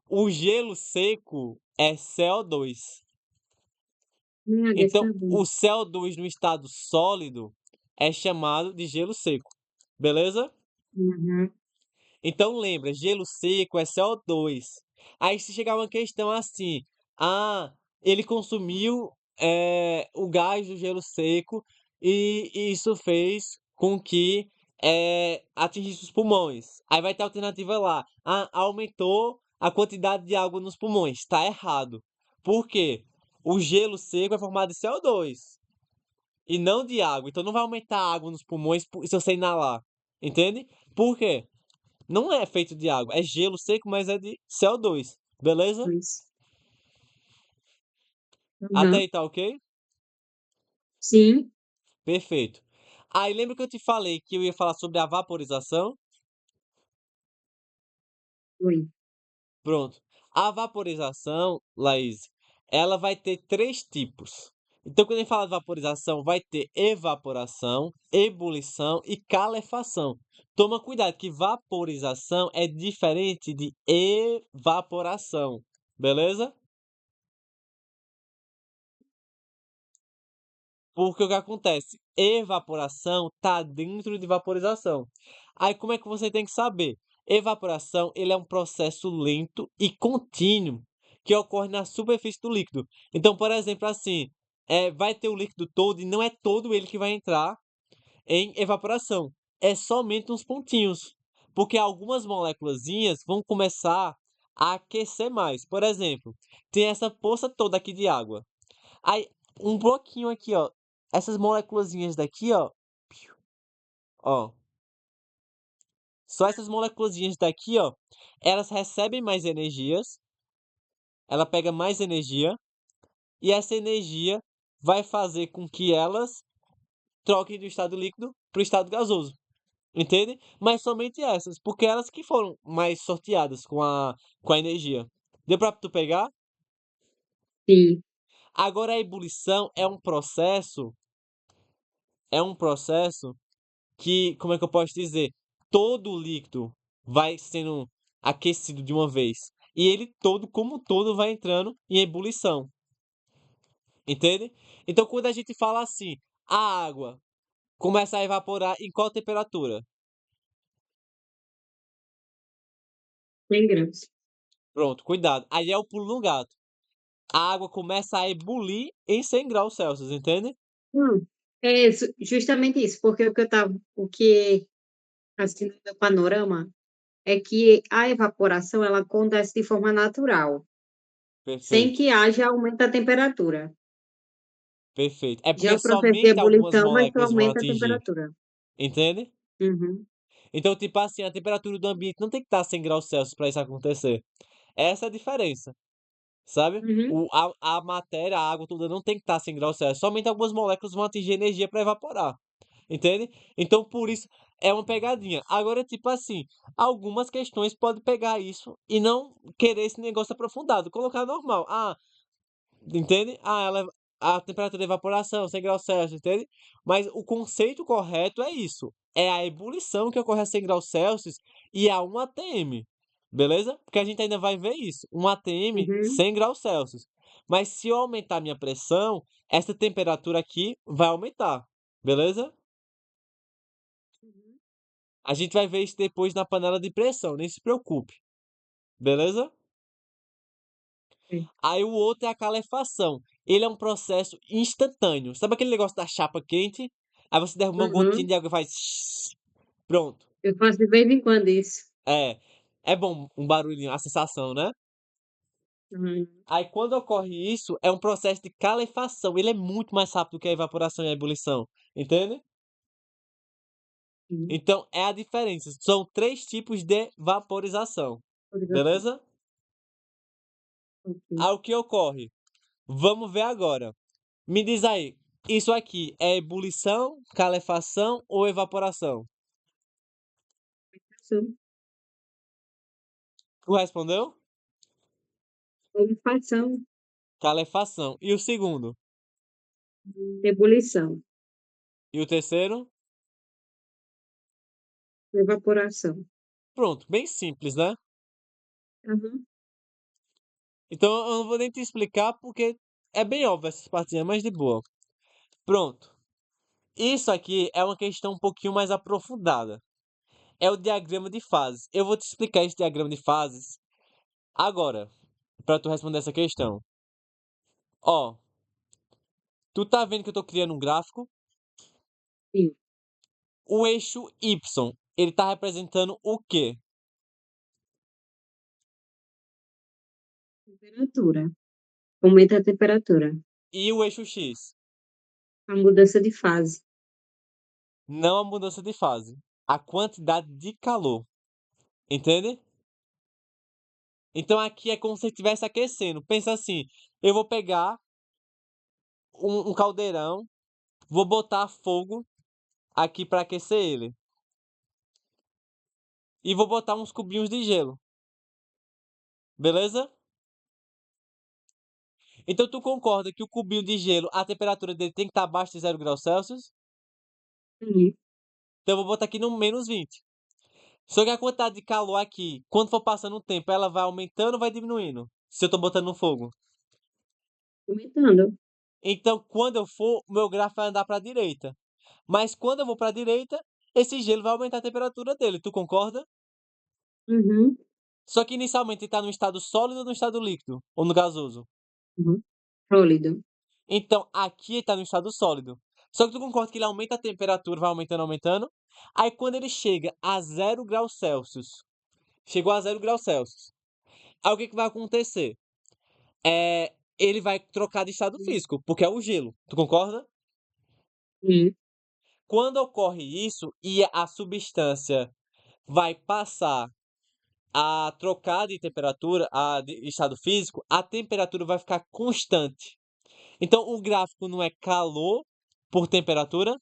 O gelo seco é CO2. Deve Então, saber. o CO2 no estado sólido é chamado de gelo seco. Beleza? Uhum. Então lembra, gelo seco é CO2. Aí se chegar uma questão assim, ah, ele consumiu o gás do gelo seco e isso fez com que atingisse os pulmões. Aí vai ter alternativa lá, ah, aumentou a quantidade de água nos pulmões. Está errado. Por quê? O gelo seco é formado de CO2 e não de água. Então não vai aumentar a água nos pulmões se você inalar. Entende? Por quê? Não é feito de água, é gelo seco, mas é de CO2. Beleza? Pois. Até Uhum. aí tá ok? Sim, Perfeito. Aí lembra que eu te falei que eu ia falar sobre a vaporização? foi. Pronto. A vaporização, Laís, ela vai ter três tipos. Então, quando a gente fala de vaporização, vai ter evaporação, ebulição e calefação. Toma cuidado que vaporização é diferente de evaporação. Beleza? Porque o que acontece? Evaporação está dentro de vaporização. Aí como é que você tem que saber? Evaporação, ele é um processo lento e contínuo que ocorre na superfície do líquido. Então, por exemplo, assim, vai ter o líquido todo e não é todo ele que vai entrar em evaporação. É somente uns pontinhos. Porque algumas moléculazinhas vão começar a aquecer mais. Por exemplo, tem essa poça toda aqui de água. Aí, um bloquinho aqui, ó. Essas moléculazinhas daqui, ó. Ó. Só essas moléculazinhas daqui, ó. Elas recebem mais energias. Ela pega mais energia. E essa energia vai fazer com que elas troquem do estado líquido para o estado gasoso. Entende? Mas somente essas. Porque elas que foram mais sorteadas com a energia. Deu pra tu pegar? Sim. Agora a ebulição é um processo. É um processo que, como é que eu posso dizer? Todo o líquido vai sendo aquecido de uma vez. e ele todo, como um todo, vai entrando em ebulição. Entende? Então, quando a gente fala assim, a água começa a evaporar em qual temperatura? 100 graus. Pronto, cuidado. Aí é o pulo no gato. A água começa a ebulir em 100 graus Celsius, entende? É isso, justamente isso, porque o que, assim, no meu panorama, é que a evaporação ela acontece de forma natural, sem Perfeito, que haja aumento da temperatura. perfeito. É Já porque o processo de somente algumas ebulição vai ser o moléculas vão aumento da atingir, temperatura. entende? Uhum, Então, tipo assim, a temperatura do ambiente não tem que estar 100 graus Celsius para isso acontecer. Essa é a diferença, sabe? uhum, A matéria, a água toda não tem que estar 100 graus Celsius. Somente algumas moléculas vão atingir energia para evaporar. Entende? Então, por isso, é uma pegadinha. Agora, tipo assim, algumas questões podem pegar isso e não querer esse negócio aprofundado. Colocar normal. Ah, entende? Ah, a temperatura de evaporação, 100 graus Celsius, entende? Mas o conceito correto é isso. É a ebulição que ocorre a 100 graus Celsius e a 1 atm. Beleza? Porque a gente ainda vai ver isso. 1 atm, uhum, 100 graus Celsius. Mas se eu aumentar a minha pressão, essa temperatura aqui vai aumentar. Beleza? uhum. A gente vai ver isso depois na panela de pressão, nem se preocupe. Beleza? É. Aí o outro é a calefação. Ele é um processo instantâneo. Sabe aquele negócio da chapa quente? Aí você derruba uma gotinha Uhum. de água e faz. Pronto. Eu faço de vez em quando isso. É. É bom um barulhinho, a sensação, né? Uhum, Aí quando ocorre isso, é um processo de calefação. Ele é muito mais rápido que a evaporação e a ebulição. Entende? sim. Então é a diferença. São três tipos de vaporização. Autorização. Beleza? Ok. Aí o que ocorre? Vamos ver agora. Me diz aí, isso aqui é ebulição, calefação ou evaporação? Sim. Tu respondeu? Olifação, Calefação. E o segundo? ebulição, E o terceiro? evaporação. Pronto, bem simples, né? Uhum. Então eu não vou nem te explicar porque é bem óbvio essas partinhas, mas de boa. Pronto. Isso aqui é uma questão um pouquinho mais aprofundada. É o diagrama de fases. Eu vou te explicar esse diagrama de fases agora, para tu responder essa questão. Ó, tu tá vendo que eu tô criando um gráfico? Sim. O eixo Y, ele tá representando o quê? Temperatura. Aumenta a temperatura. E o eixo X? A mudança de fase. Não a mudança de fase, a quantidade de calor, entende? Então aqui é como se estivesse aquecendo. Pensa assim, eu vou pegar um caldeirão, vou botar fogo aqui para aquecer ele e vou botar uns cubinhos de gelo, beleza? Então tu concorda que o cubinho de gelo, a temperatura dele tem que estar abaixo de 0 graus Celsius? Sim. Então eu vou botar aqui no -20. Só que a quantidade de calor aqui, quando for passando o tempo, ela vai aumentando ou vai diminuindo? Se eu tô botando no fogo. Aumentando. Então, quando eu for, o meu gráfico vai andar para a direita. Mas quando eu vou para a direita, esse gelo vai aumentar a temperatura dele. Tu concorda? Uhum. Só que inicialmente ele está no estado sólido ou no estado líquido? Ou no gasoso? Uhum. Sólido. Então, aqui ele está no estado sólido. Só que tu concorda que ele aumenta a temperatura, vai aumentando, aumentando. Aí quando ele chega a 0 graus Celsius, chegou a 0 graus Celsius. Aí o que que vai acontecer? Ele vai trocar de estado físico, porque é o gelo. Tu concorda? Sim. Quando ocorre isso e a substância vai passar a trocar de temperatura, de estado físico, a temperatura vai ficar constante. Então, o gráfico não é calor por temperatura.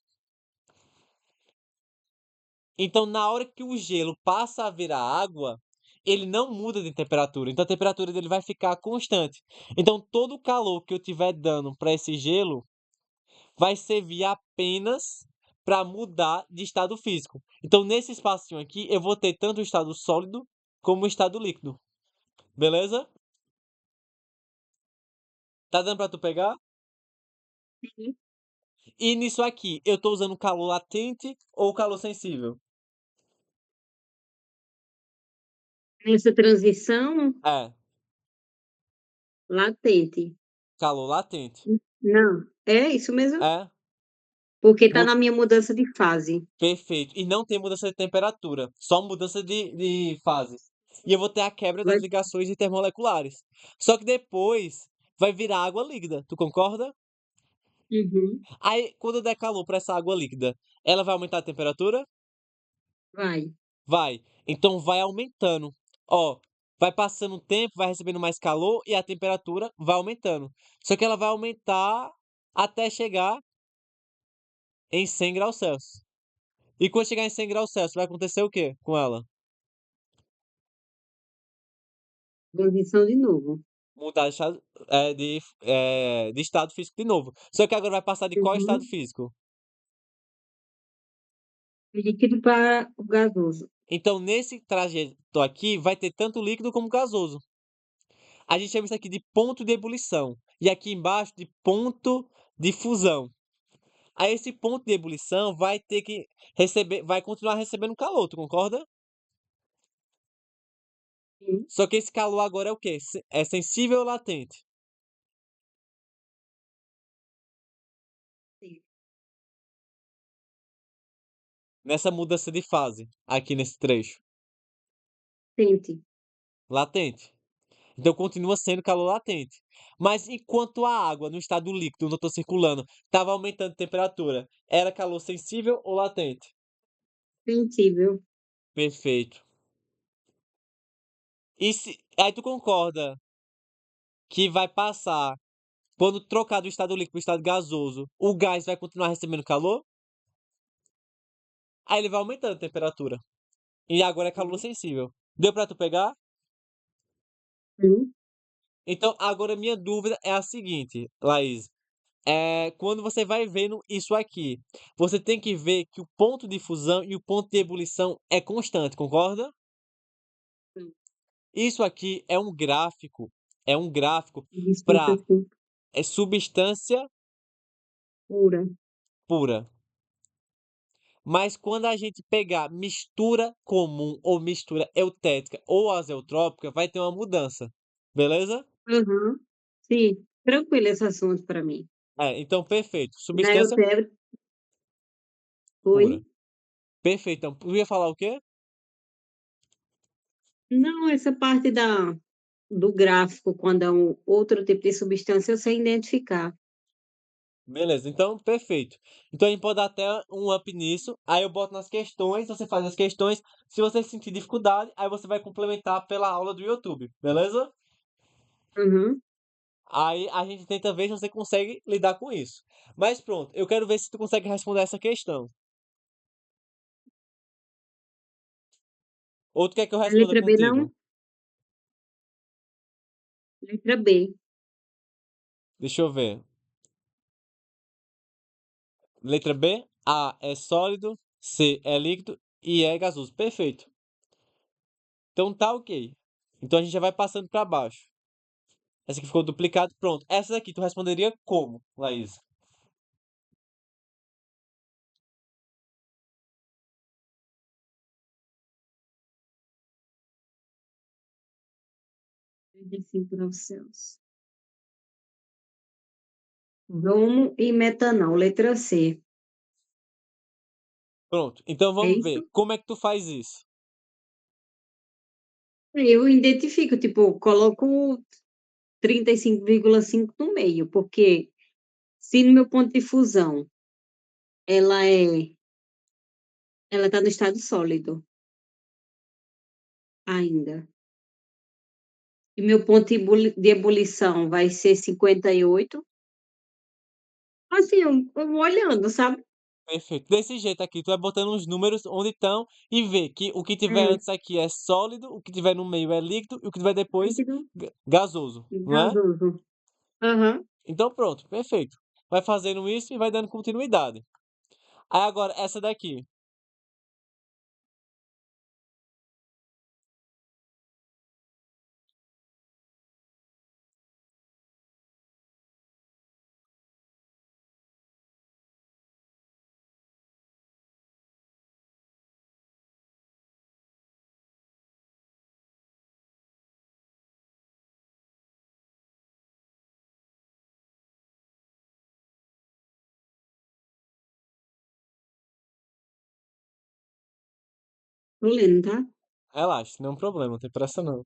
Então, na hora que o gelo passa a virar água, ele não muda de temperatura. Então, a temperatura dele vai ficar constante. Então, todo o calor que eu estiver dando para esse gelo vai servir apenas para mudar de estado físico. Então, nesse espacinho aqui, eu vou ter tanto o estado sólido como o estado líquido. Beleza? Tá dando pra tu pegar? Sim. E nisso aqui, eu tô usando calor latente ou calor sensível? Nessa transição, É, latente. calor latente. Não, é isso mesmo? É, Porque está por- na minha mudança de fase. perfeito. E não tem mudança de temperatura, só mudança de fases. E eu vou ter a quebra das Vai. ligações intermoleculares. Só que depois vai virar água líquida, tu concorda? Uhum, Aí, quando eu der calor para essa água líquida, ela vai aumentar a temperatura? vai. Vai. Então vai aumentando. Ó, vai passando o tempo, vai recebendo mais calor e a temperatura vai aumentando. Só que ela vai aumentar até chegar em 100 graus Celsius. E quando chegar em 100 graus Celsius, vai acontecer o quê com ela? Transição de novo. Mudar de estado físico de novo. Só que agora vai passar de qual estado Uhum. físico? Líquido para o gasoso. Então, nesse trajeto aqui, vai ter tanto líquido como gasoso. A gente chama isso aqui de ponto de ebulição. E aqui embaixo de ponto de fusão. Aí esse ponto de ebulição vai ter que receber, vai continuar recebendo calor, tu concorda? Sim, Só que esse calor agora é o quê? É sensível ou latente? sim. Nessa mudança de fase, aqui nesse trecho. Sente. Latente. Então continua sendo calor latente. Mas enquanto a água no estado líquido, onde eu estou circulando, estava aumentando a temperatura, era calor sensível ou latente? Sensível. Perfeito. Aí tu concorda que vai passar, quando trocar do estado líquido para o estado gasoso, o gás vai continuar recebendo calor? Aí ele vai aumentando a temperatura. E agora é calor Sim. sensível. Deu para tu pegar? Sim. Então agora minha dúvida é a seguinte, Laís. Quando você vai vendo isso aqui, você tem que ver que o ponto de fusão e o ponto de ebulição é constante, concorda? Sim. Isso aqui é um gráfico Substância para assim, substância pura. pura. Mas quando a gente pegar mistura comum ou mistura eutética ou azeotrópica, vai ter uma mudança. Beleza? Uhum. Sim, tranquilo esse assunto para mim. Então perfeito. Na Substância eutébio pura. foi. Perfeito. Então, eu ia falar o quê? Não, essa parte do gráfico, quando é um outro tipo de substância, eu sei identificar. Beleza, então perfeito. Então a gente pode dar até um up nisso. Aí eu boto nas questões, você faz as questões. Se você sentir dificuldade, aí você vai complementar pela aula do YouTube, beleza? Uhum. Aí a gente tenta ver se você consegue lidar com isso. Mas pronto, eu quero ver se tu consegue responder essa questão. Ou tu quer que eu A responda letra B contigo? não? Letra B. Deixa eu ver. Letra B, A é sólido, C é líquido e E é gasoso. Perfeito. Então tá ok. Então a gente já vai passando para baixo. Essa aqui ficou duplicado, pronto. Essa daqui tu responderia como, Laís? 35 graus Celsius. Bromo e metanol, letra C. Pronto. Então É vamos ver. isso? Como é que tu faz isso? Eu identifico, tipo, coloco 35,5 no meio, porque se no meu ponto de fusão ela é ela está no estado sólido ainda, e meu ponto de ebulição vai ser 58, assim, eu vou olhando, sabe. Perfeito. Desse jeito aqui, tu vai botando os números onde estão e vê que o que tiver É, antes aqui é sólido, o que tiver no meio é líquido e o que tiver depois líquido gasoso, e não é? gasoso. Aham. Então pronto, perfeito. Vai fazendo isso e vai dando continuidade. Aí agora, essa daqui. Tô lendo, tá? Relaxa, nenhum problema, não tem pressa não.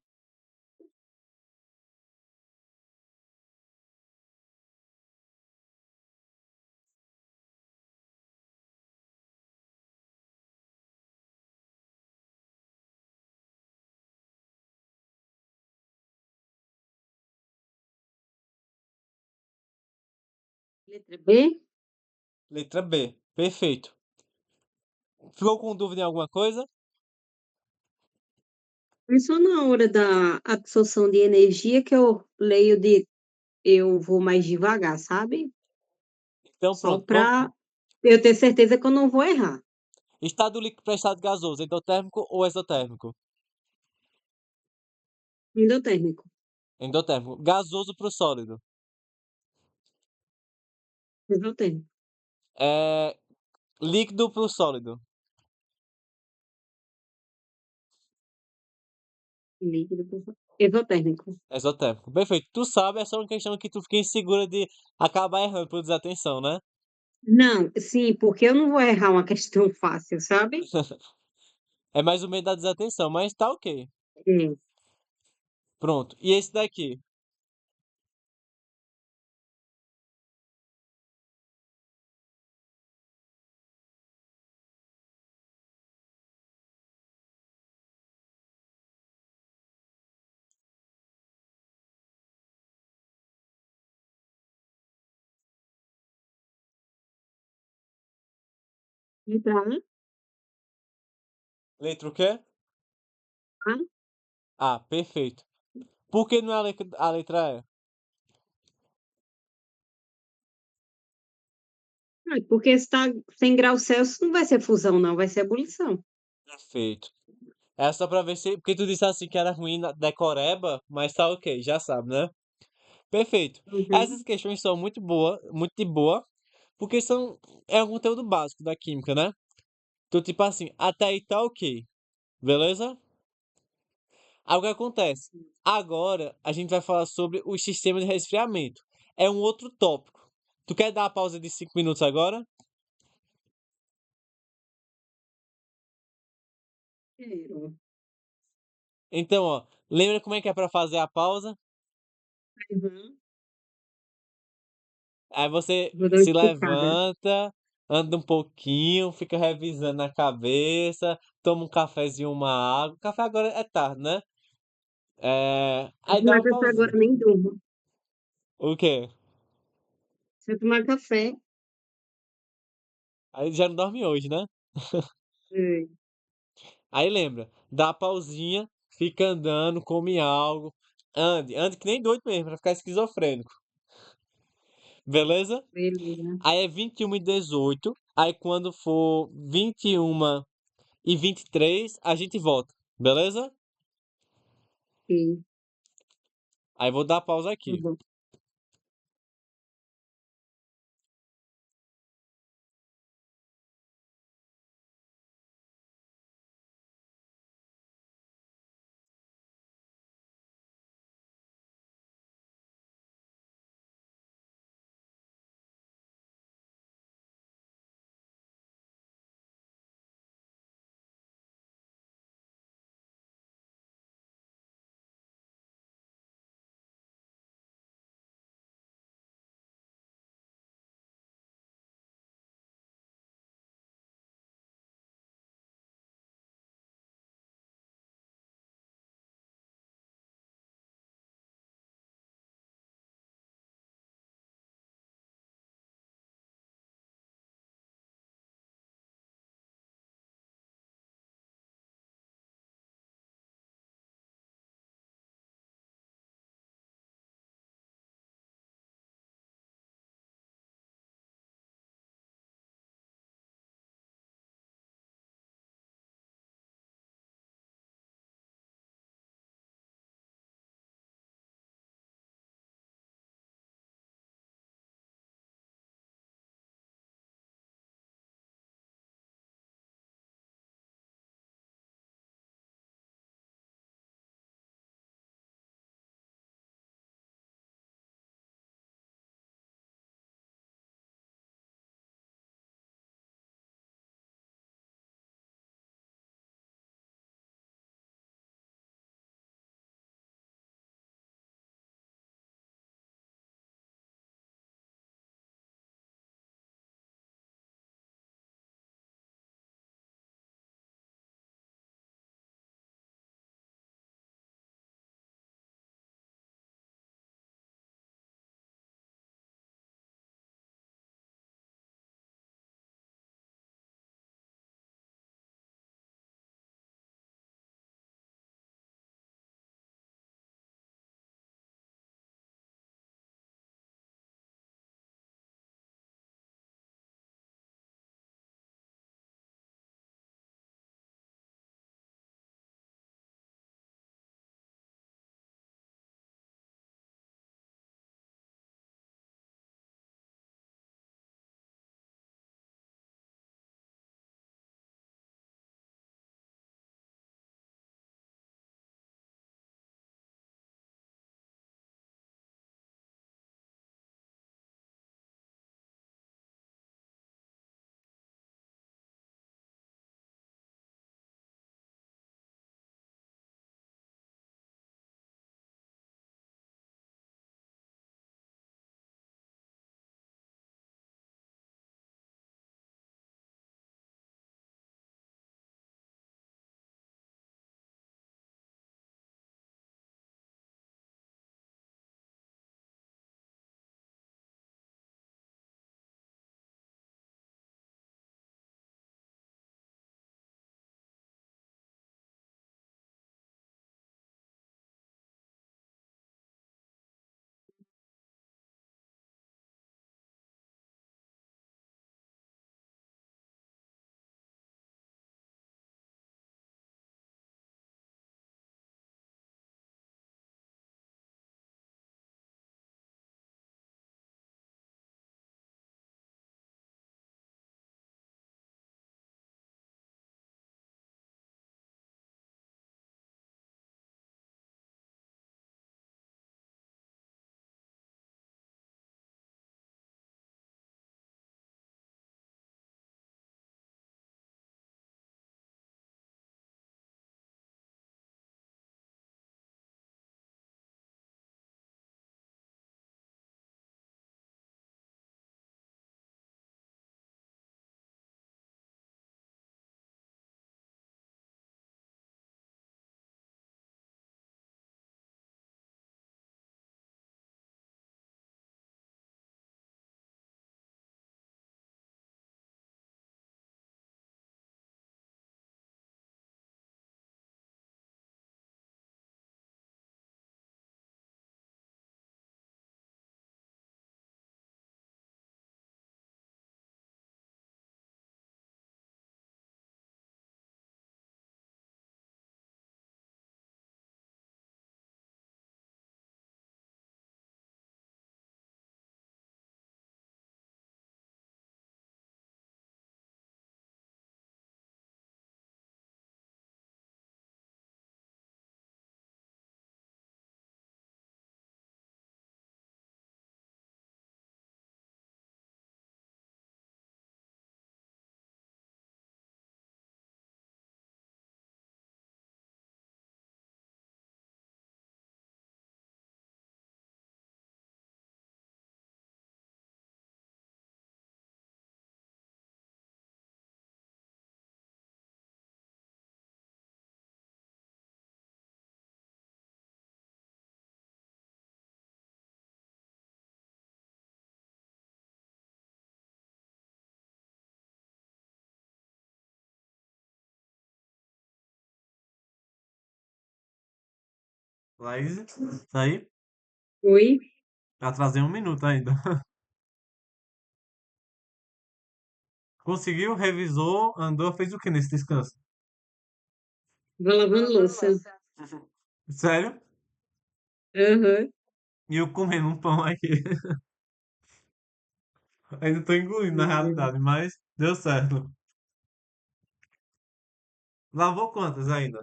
Letra B? Letra B, perfeito. Ficou com dúvida em alguma coisa? É só na hora da absorção de energia que eu vou mais devagar, sabe? Então Só pronto, vamos. para eu ter certeza que eu não vou errar. Estado líquido para estado gasoso, endotérmico ou exotérmico? Endotérmico. Endotérmico. Gasoso para o sólido. Exotérmico. É, líquido para o sólido. Líquido. Exotérmico. Exotérmico. Perfeito. Tu sabe, é só uma questão que tu fica insegura de acabar errando por desatenção, né? Não, sim, porque eu não vou errar uma questão fácil, sabe? É mais o medo da desatenção, mas tá ok. É. Pronto. E esse daqui? Letra A, Letra o quê? A. Ah, perfeito. Por que não é a letra E? Porque se tá 100 graus Celsius não vai ser fusão não, vai ser ebulição. Perfeito. É só pra ver se. Porque tu disse assim que era ruim na decoreba, mas tá ok, já sabe, né? Perfeito. Uhum. Essas questões são muito boas, muito de boa, porque é um conteúdo básico da química, né? Então, tipo assim, até aí tá ok, beleza? Aí o que acontece? Agora a gente vai falar sobre os sistemas de resfriamento. É um outro tópico. Tu quer dar a pausa de 5 minutos agora? Quero. Então, ó, lembra como é que é pra fazer a pausa? Uhum. Aí você Vou dar uma se esticada. levanta, anda um pouquinho, fica revisando na cabeça, toma um cafezinho, uma água. Café agora é tarde, né? Se eu Aí dá tomar uma café pausinha. agora nem durmo. O quê? Se eu tomar café, Aí já não dorme hoje, né? é, Aí lembra, dá a pausinha, fica andando, come algo, ande que nem doido mesmo, pra ficar esquizofrênico. Beleza? beleza. Aí é 21h18. Aí quando for 21h23, a gente volta. Beleza? Ok, Aí vou dar pausa tá aqui. bom. Laís, tá aí? Oi, Atrasei um minuto ainda. Conseguiu, revisou, andou, fez o que nesse descanso? vou lavando louça. Sério? Aham. E eu comendo um pão aqui. Ainda tô engolindo na realidade, mas deu certo. Lavou quantas ainda?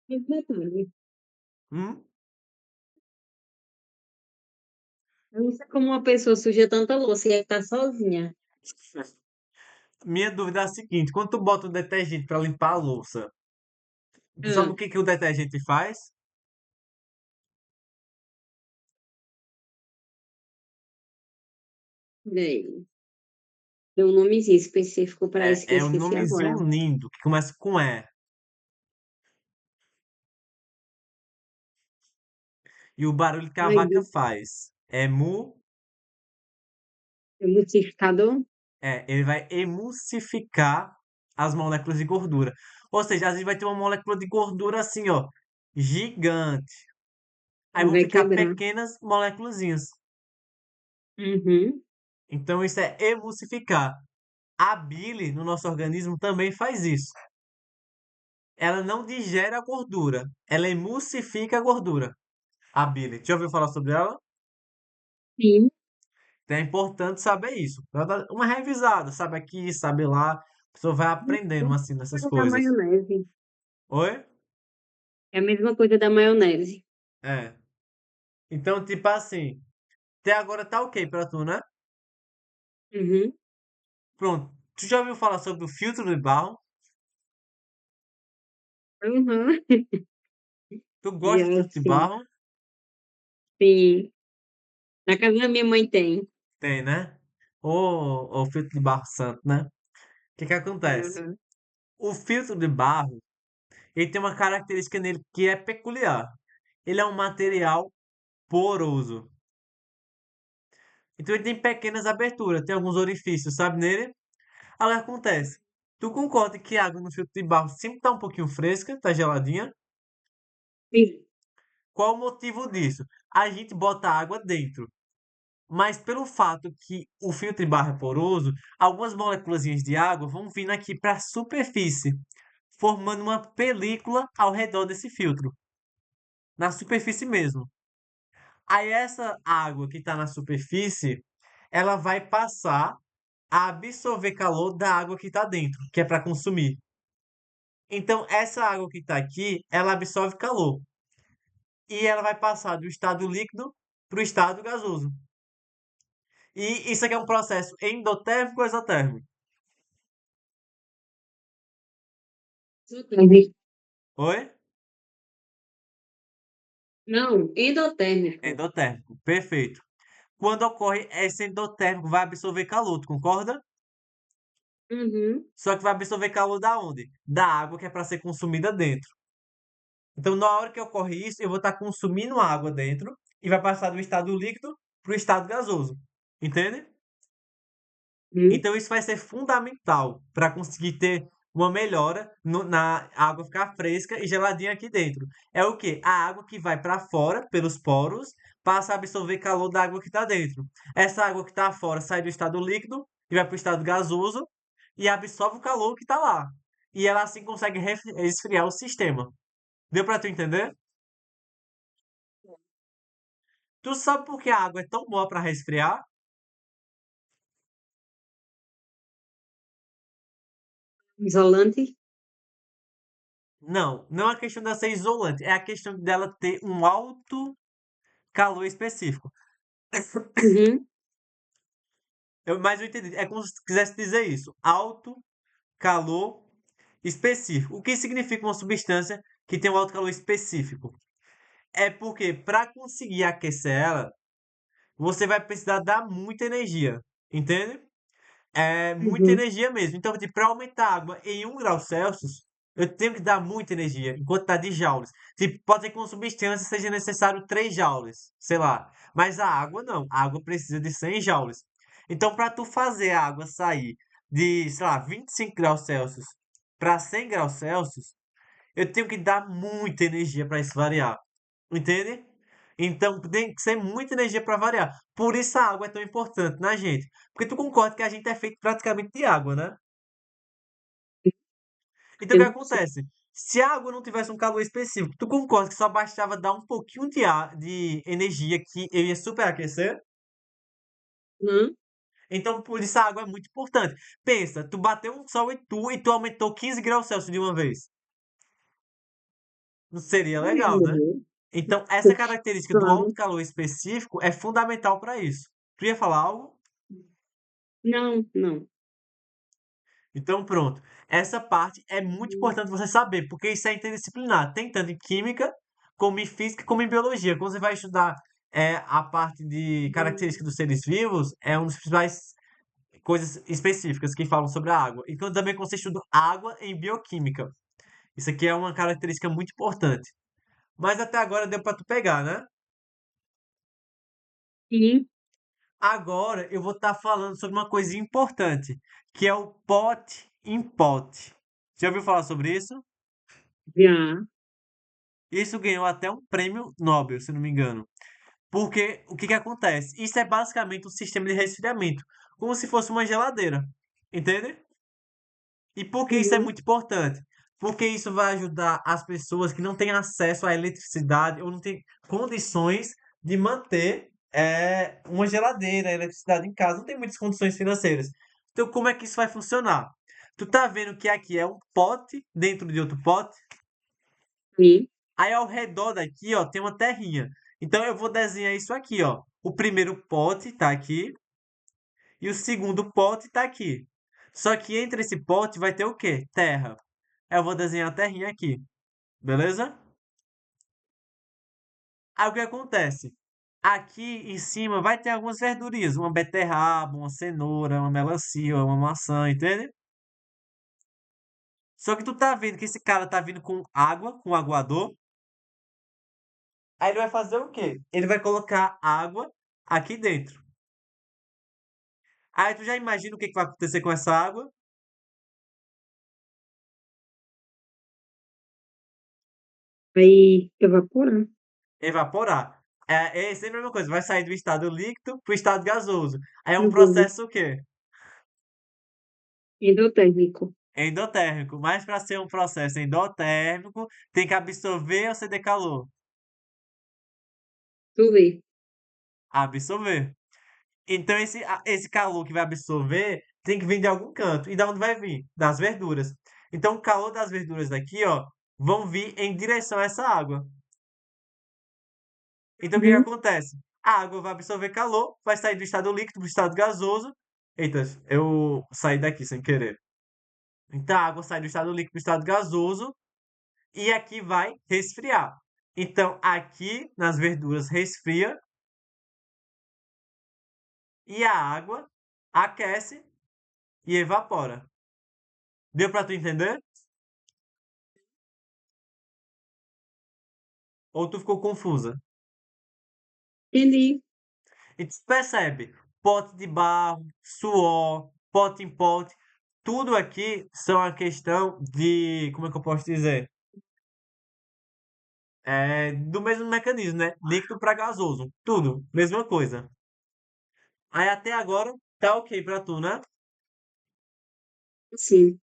Mas detalhe, Hum? eu não sei como uma pessoa suja tanta louça e aí tá sozinha. Minha dúvida é a seguinte: quando tu bota o detergente pra limpar a louça, tu sabe Ah, o que que o detergente faz? bem, tem um nomezinho específico para isso que eu É um esqueci agora. nomezinho lindo que começa com E. E o barulho que a Ai, vaca faz é mu, emulsificador? ele vai emulsificar as moléculas de gordura. Ou seja, às vezes vai ter uma molécula de gordura assim, ó, gigante. Aí Aí vão vai ficar quebrar. pequenas moléculazinhas. Uhum. Então isso é emulsificar. A bile no nosso organismo também faz isso. Ela não digere a gordura, ela emulsifica a gordura. A bile. Já ouviu falar sobre ela? Sim, Então é importante saber isso. Pra dar uma revisada, sabe aqui, sabe lá. A pessoa vai aprendendo assim nessas coisa da coisas. maionese. Oi? É a mesma coisa da maionese. É. Então, tipo assim, até agora tá ok pra tu, né? Uhum. Pronto. Tu já ouviu falar sobre o filtro de barro? Uhum. Tu gosta de Já, filtro de sim. barro? Sim. Na casa da minha mãe tem. Tem, né? Ou filtro de barro santo, né? O que que acontece? Uhum. O filtro de barro, ele tem uma característica nele que é peculiar. Ele é um material poroso. Então ele tem pequenas aberturas, tem alguns orifícios, sabe, nele? Aí acontece. Tu concorda que a água no filtro de barro sempre tá um pouquinho fresca, tá geladinha? Sim. Qual o motivo disso? A gente bota água dentro, mas pelo fato que o filtro de barro é poroso, algumas moléculas de água vão vindo aqui para a superfície, formando uma película ao redor desse filtro, na superfície mesmo. Aí essa água que está na superfície, ela vai passar a absorver calor da água que está dentro, que é para consumir. Então, essa água que está aqui, ela absorve calor. E ela vai passar do estado líquido para o estado gasoso. E isso aqui é um processo endotérmico ou exotérmico? Exotérmico. Oi? Não, endotérmico. Endotérmico, perfeito. Quando ocorre esse endotérmico, vai absorver calor, tu concorda? Uhum. Só que vai absorver calor da onde? Da água que é para ser consumida dentro. Então, na hora que ocorre isso, eu vou estar consumindo água dentro e vai passar do estado líquido para o estado gasoso. Entende? Uhum. Então, isso vai ser fundamental para conseguir ter uma melhora na água ficar fresca e geladinha aqui dentro. É o quê? A água que vai para fora, pelos poros, passa a absorver calor da água que está dentro. Essa água que está fora sai do estado líquido e vai para o estado gasoso e absorve o calor que está lá. E ela assim consegue resfriar o sistema. Deu para tu entender? Tu sabe por que a água é tão boa para resfriar? Isolante. Não, não é a questão dela ser isolante, é a questão dela ter um alto calor específico. Uhum. Mas eu entendi. É como se quisesse dizer isso. Alto calor específico. O que significa uma substância que tem um alto calor específico? É porque para conseguir aquecer ela, você vai precisar dar muita energia. Entende? É muita Uhum. energia mesmo. Então, para aumentar a água em 1 grau Celsius, eu tenho que dar muita energia, em quantidade de joules. Tipo, pode ser que uma substância seja necessário 3 joules, sei lá. Mas a água não. A água precisa de 100 joules. Então, para tu fazer a água sair de, sei lá, 25 graus Celsius para 100 graus Celsius, eu tenho que dar muita energia para isso variar. Entende? Então tem que ser muita energia para variar. Por isso a água é tão importante na gente. Porque tu concorda que a gente é feito praticamente de água, né? Então o que Eu sei. acontece? Se a água não tivesse um calor específico, tu concorda que só bastava dar um pouquinho de energia que eu ia superaquecer? Hum, Então por isso a água é muito importante. Pensa, tu bateu um sol e tu aumentou 15 graus Celsius de uma vez. Não seria legal, né? é, Então, essa característica do alto claro. calor específico é fundamental para isso. Tu ia falar algo? Não, não. Então, pronto. Essa parte é muito importante você saber, porque isso é interdisciplinar. Tem tanto em química, como em física, como em biologia. Quando você vai estudar a parte de características dos seres vivos, é uma das principais coisas específicas que falam sobre a água. E também quando você estuda água em bioquímica. Isso aqui é uma característica muito importante. Mas até agora deu para tu pegar, né? Sim, Agora eu vou estar falando sobre uma coisinha importante, que é o pote em pote. Já ouviu falar sobre isso? já. Isso ganhou até um prêmio Nobel, se não me engano. Porque o que que acontece? Isso é basicamente um sistema de resfriamento, como se fosse uma geladeira. Entende? E por que isso é Uhum. muito importante? Porque isso vai ajudar as pessoas que não têm acesso à eletricidade ou não têm condições de manter uma geladeira, eletricidade em casa, não tem muitas condições financeiras. Então, como é que isso vai funcionar? Tu tá vendo que aqui é um pote dentro de outro pote? Sim. Aí ao redor daqui, ó, tem uma terrinha. Então eu vou desenhar isso aqui, ó. O primeiro pote tá aqui e o segundo pote tá aqui. Só que entre esse pote vai ter o quê? Terra. Eu vou desenhar a terrinha aqui, beleza? Aí o que acontece? Aqui em cima vai ter algumas verdurinhas, uma beterraba, uma cenoura, uma melancia, uma maçã, entende? Só que tu tá vendo que esse cara tá vindo com água, com aguador. Aí ele vai fazer o quê? Ele vai colocar água aqui dentro. Aí tu já imagina o que que vai acontecer com essa água? Aí evaporar. Evaporar. É sempre a mesma coisa, vai sair do estado líquido pro estado gasoso. Aí é um Uhum. processo o quê? Endotérmico. Endotérmico. Mas para ser um processo endotérmico, tem que absorver ou ceder calor? Tu vê. Absorver. Então esse calor que vai absorver tem que vir de algum canto. E da onde vai vir? Das verduras. Então o calor das verduras daqui, ó, vão vir em direção a essa água. Então o que que Uhum. acontece? A água vai absorver calor, vai sair do estado líquido para o estado gasoso. Eita, eu saí daqui sem querer. Então a água sai do estado líquido para o estado gasoso e aqui vai resfriar. Então aqui nas verduras resfria e a água aquece e evapora. Deu para tu entender? Ou tu ficou confusa? Entendi. E tu percebe, pote de barro, suor, pote em pote, tudo aqui são a questão de, como é que eu posso dizer? Do mesmo mecanismo, né? Líquido para gasoso, tudo, mesma coisa. Aí até agora tá ok pra tu, né? Sim.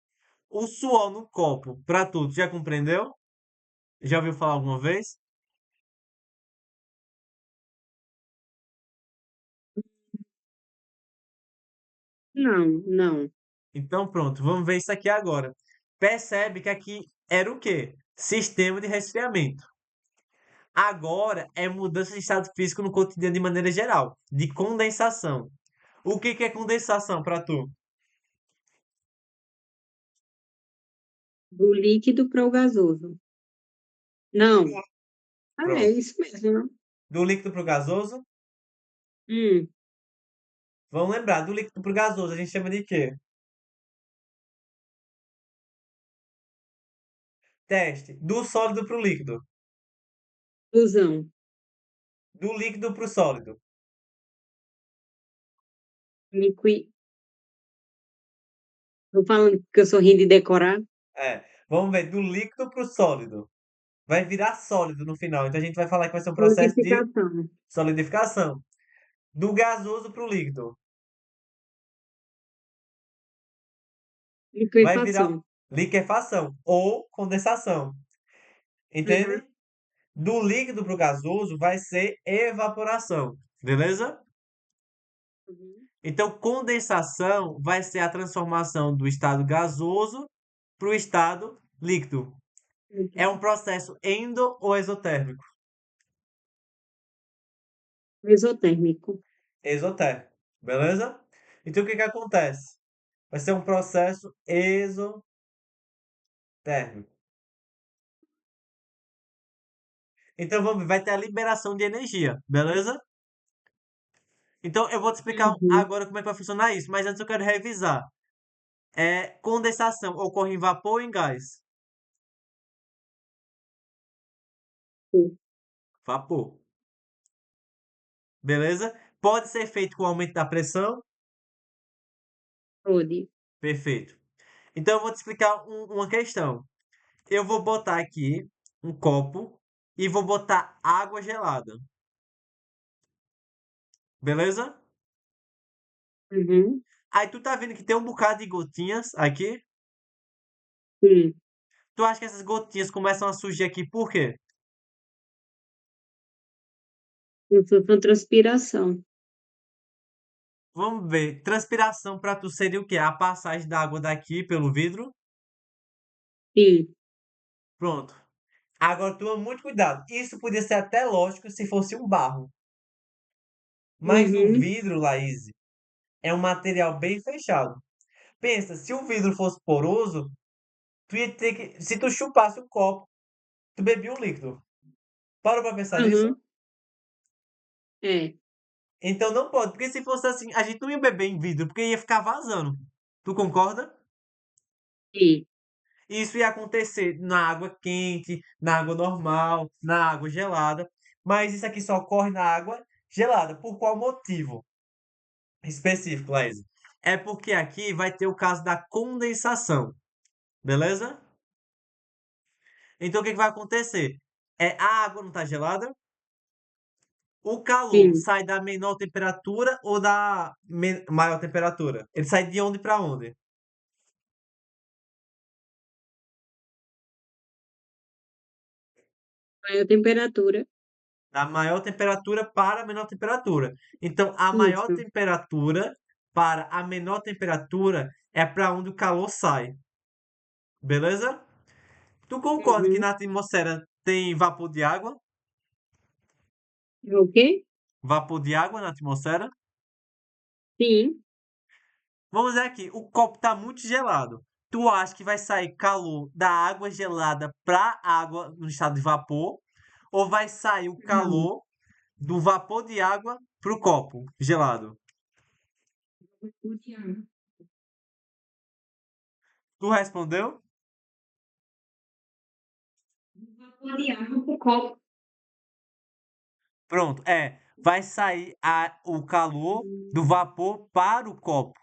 O suor no copo, pra tu, tu já compreendeu? Já ouviu falar alguma vez? Não, não. Então pronto, vamos ver isso aqui agora. Percebe que aqui era o quê? Sistema de resfriamento. Agora é mudança de estado físico no cotidiano de maneira geral, de condensação. O que que é condensação para tu? Do líquido para o gasoso. Não. Ah, é Pronto. isso mesmo, não? Do líquido para o gasoso? Hum. Vamos lembrar, do líquido para o gasoso a gente chama de quê? Teste. Do sólido para o líquido. Fusão. Do líquido para o sólido. Liqui... Tô falando que eu sou ruim de decorar. É. Vamos ver, do líquido para o sólido. Vai virar sólido no final. Então a gente vai falar que vai ser um processo de Solidificação. solidificação. Do gasoso para o líquido. Vai virar Liquefação. liquefação ou condensação. Uhum. Entende? Do líquido para o gasoso vai ser evaporação. Beleza? Uhum. Então, condensação vai ser a transformação do estado gasoso para o estado líquido. É um processo endo ou exotérmico? Mesotérmico. Exotérmico. Beleza? Então, o que que acontece? Vai ser um processo exotérmico. Então, vamos ver, vai ter a liberação de energia. Beleza? Então, eu vou te explicar Uhum. agora como é que vai funcionar isso, mas antes eu quero revisar. Condensação ocorre em vapor ou em gás? Sim. Vapor. Beleza? Pode ser feito com aumento da pressão? Pode. Perfeito. Então eu vou te explicar uma questão. Eu vou botar aqui um copo e vou botar água gelada. Beleza? Uhum. Aí tu tá vendo que tem um bocado de gotinhas aqui. Sim. Tu acha que essas gotinhas começam a surgir aqui por quê? Isso foi transpiração. Vamos ver. Transpiração para tu seria o quê? A passagem da água daqui pelo vidro. Sim. Pronto. Agora toma muito cuidado. Isso podia ser até lógico se fosse um barro. Mas o Uhum. vidro, Laís, é um material bem fechado. Pensa, se o vidro fosse poroso, tu ia ter que. Se tu chupasse o copo, tu bebia um líquido. Parou pra pensar nisso? Uhum. É. Então não pode, porque se fosse assim, a gente não ia beber em vidro, porque ia ficar vazando. Tu concorda? Sim. Isso ia acontecer na água quente, na água normal, na água gelada. Mas isso aqui só ocorre na água gelada. Por qual motivo específico, Laís? É porque aqui vai ter o caso da condensação, beleza? Então o que que vai acontecer? A água não está gelada, o calor Sim. sai da menor temperatura ou da maior temperatura? Ele sai de onde para onde? Aí a temperatura. Da maior temperatura para a menor temperatura. Então, a maior Isso. temperatura para a menor temperatura é para onde o calor sai. Beleza? Tu concorda que Uhum. na atmosfera tem vapor de água? É o quê? Vapor de água na atmosfera? Sim. Vamos ver aqui, o copo está muito gelado. Tu acha que vai sair calor da água gelada para água no estado de vapor? Ou vai sair o Não. calor do vapor de água para o copo gelado? Tu respondeu? Vapor de água pro copo. Pronto, vai sair o calor do vapor para o copo.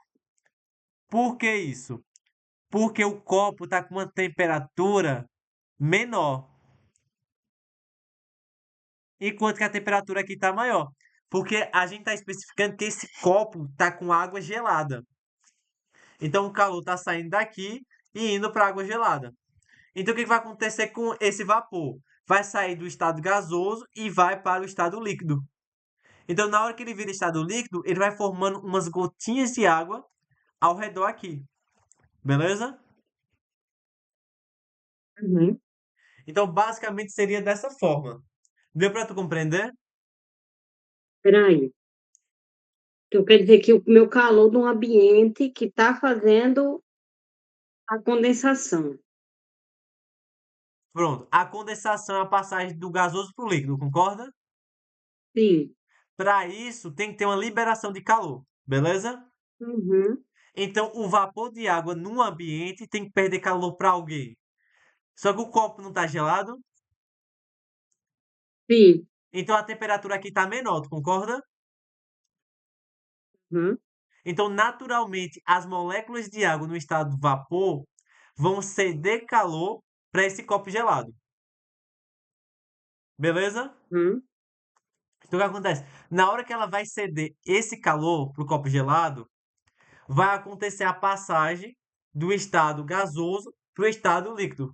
Por que isso? Porque o copo está com uma temperatura menor, enquanto que a temperatura aqui está maior. Porque a gente está especificando que esse copo está com água gelada. Então o calor está saindo daqui e indo para a água gelada. Então o que que vai acontecer com esse vapor? Vai sair do estado gasoso e vai para o estado líquido. Então, na hora que ele vira estado líquido, ele vai formando umas gotinhas de água ao redor aqui. Beleza? Uhum. Então, basicamente seria dessa forma. Deu para tu compreender? Espera aí. Então quer dizer que o meu calor de um ambiente que está fazendo a condensação. Pronto. A condensação é a passagem do gasoso para o líquido, concorda? Sim. Para isso, tem que ter uma liberação de calor. Beleza? Uhum. Então, o vapor de água no ambiente tem que perder calor para alguém. Só que o copo não está gelado, Sim. então a temperatura aqui está menor, tu concorda? Uhum. Então, naturalmente, as moléculas de água no estado de vapor vão ceder calor para esse copo gelado. Beleza? Uhum. Então o que acontece? Na hora que ela vai ceder esse calor pro copo gelado, vai acontecer a passagem do estado gasoso pro estado líquido.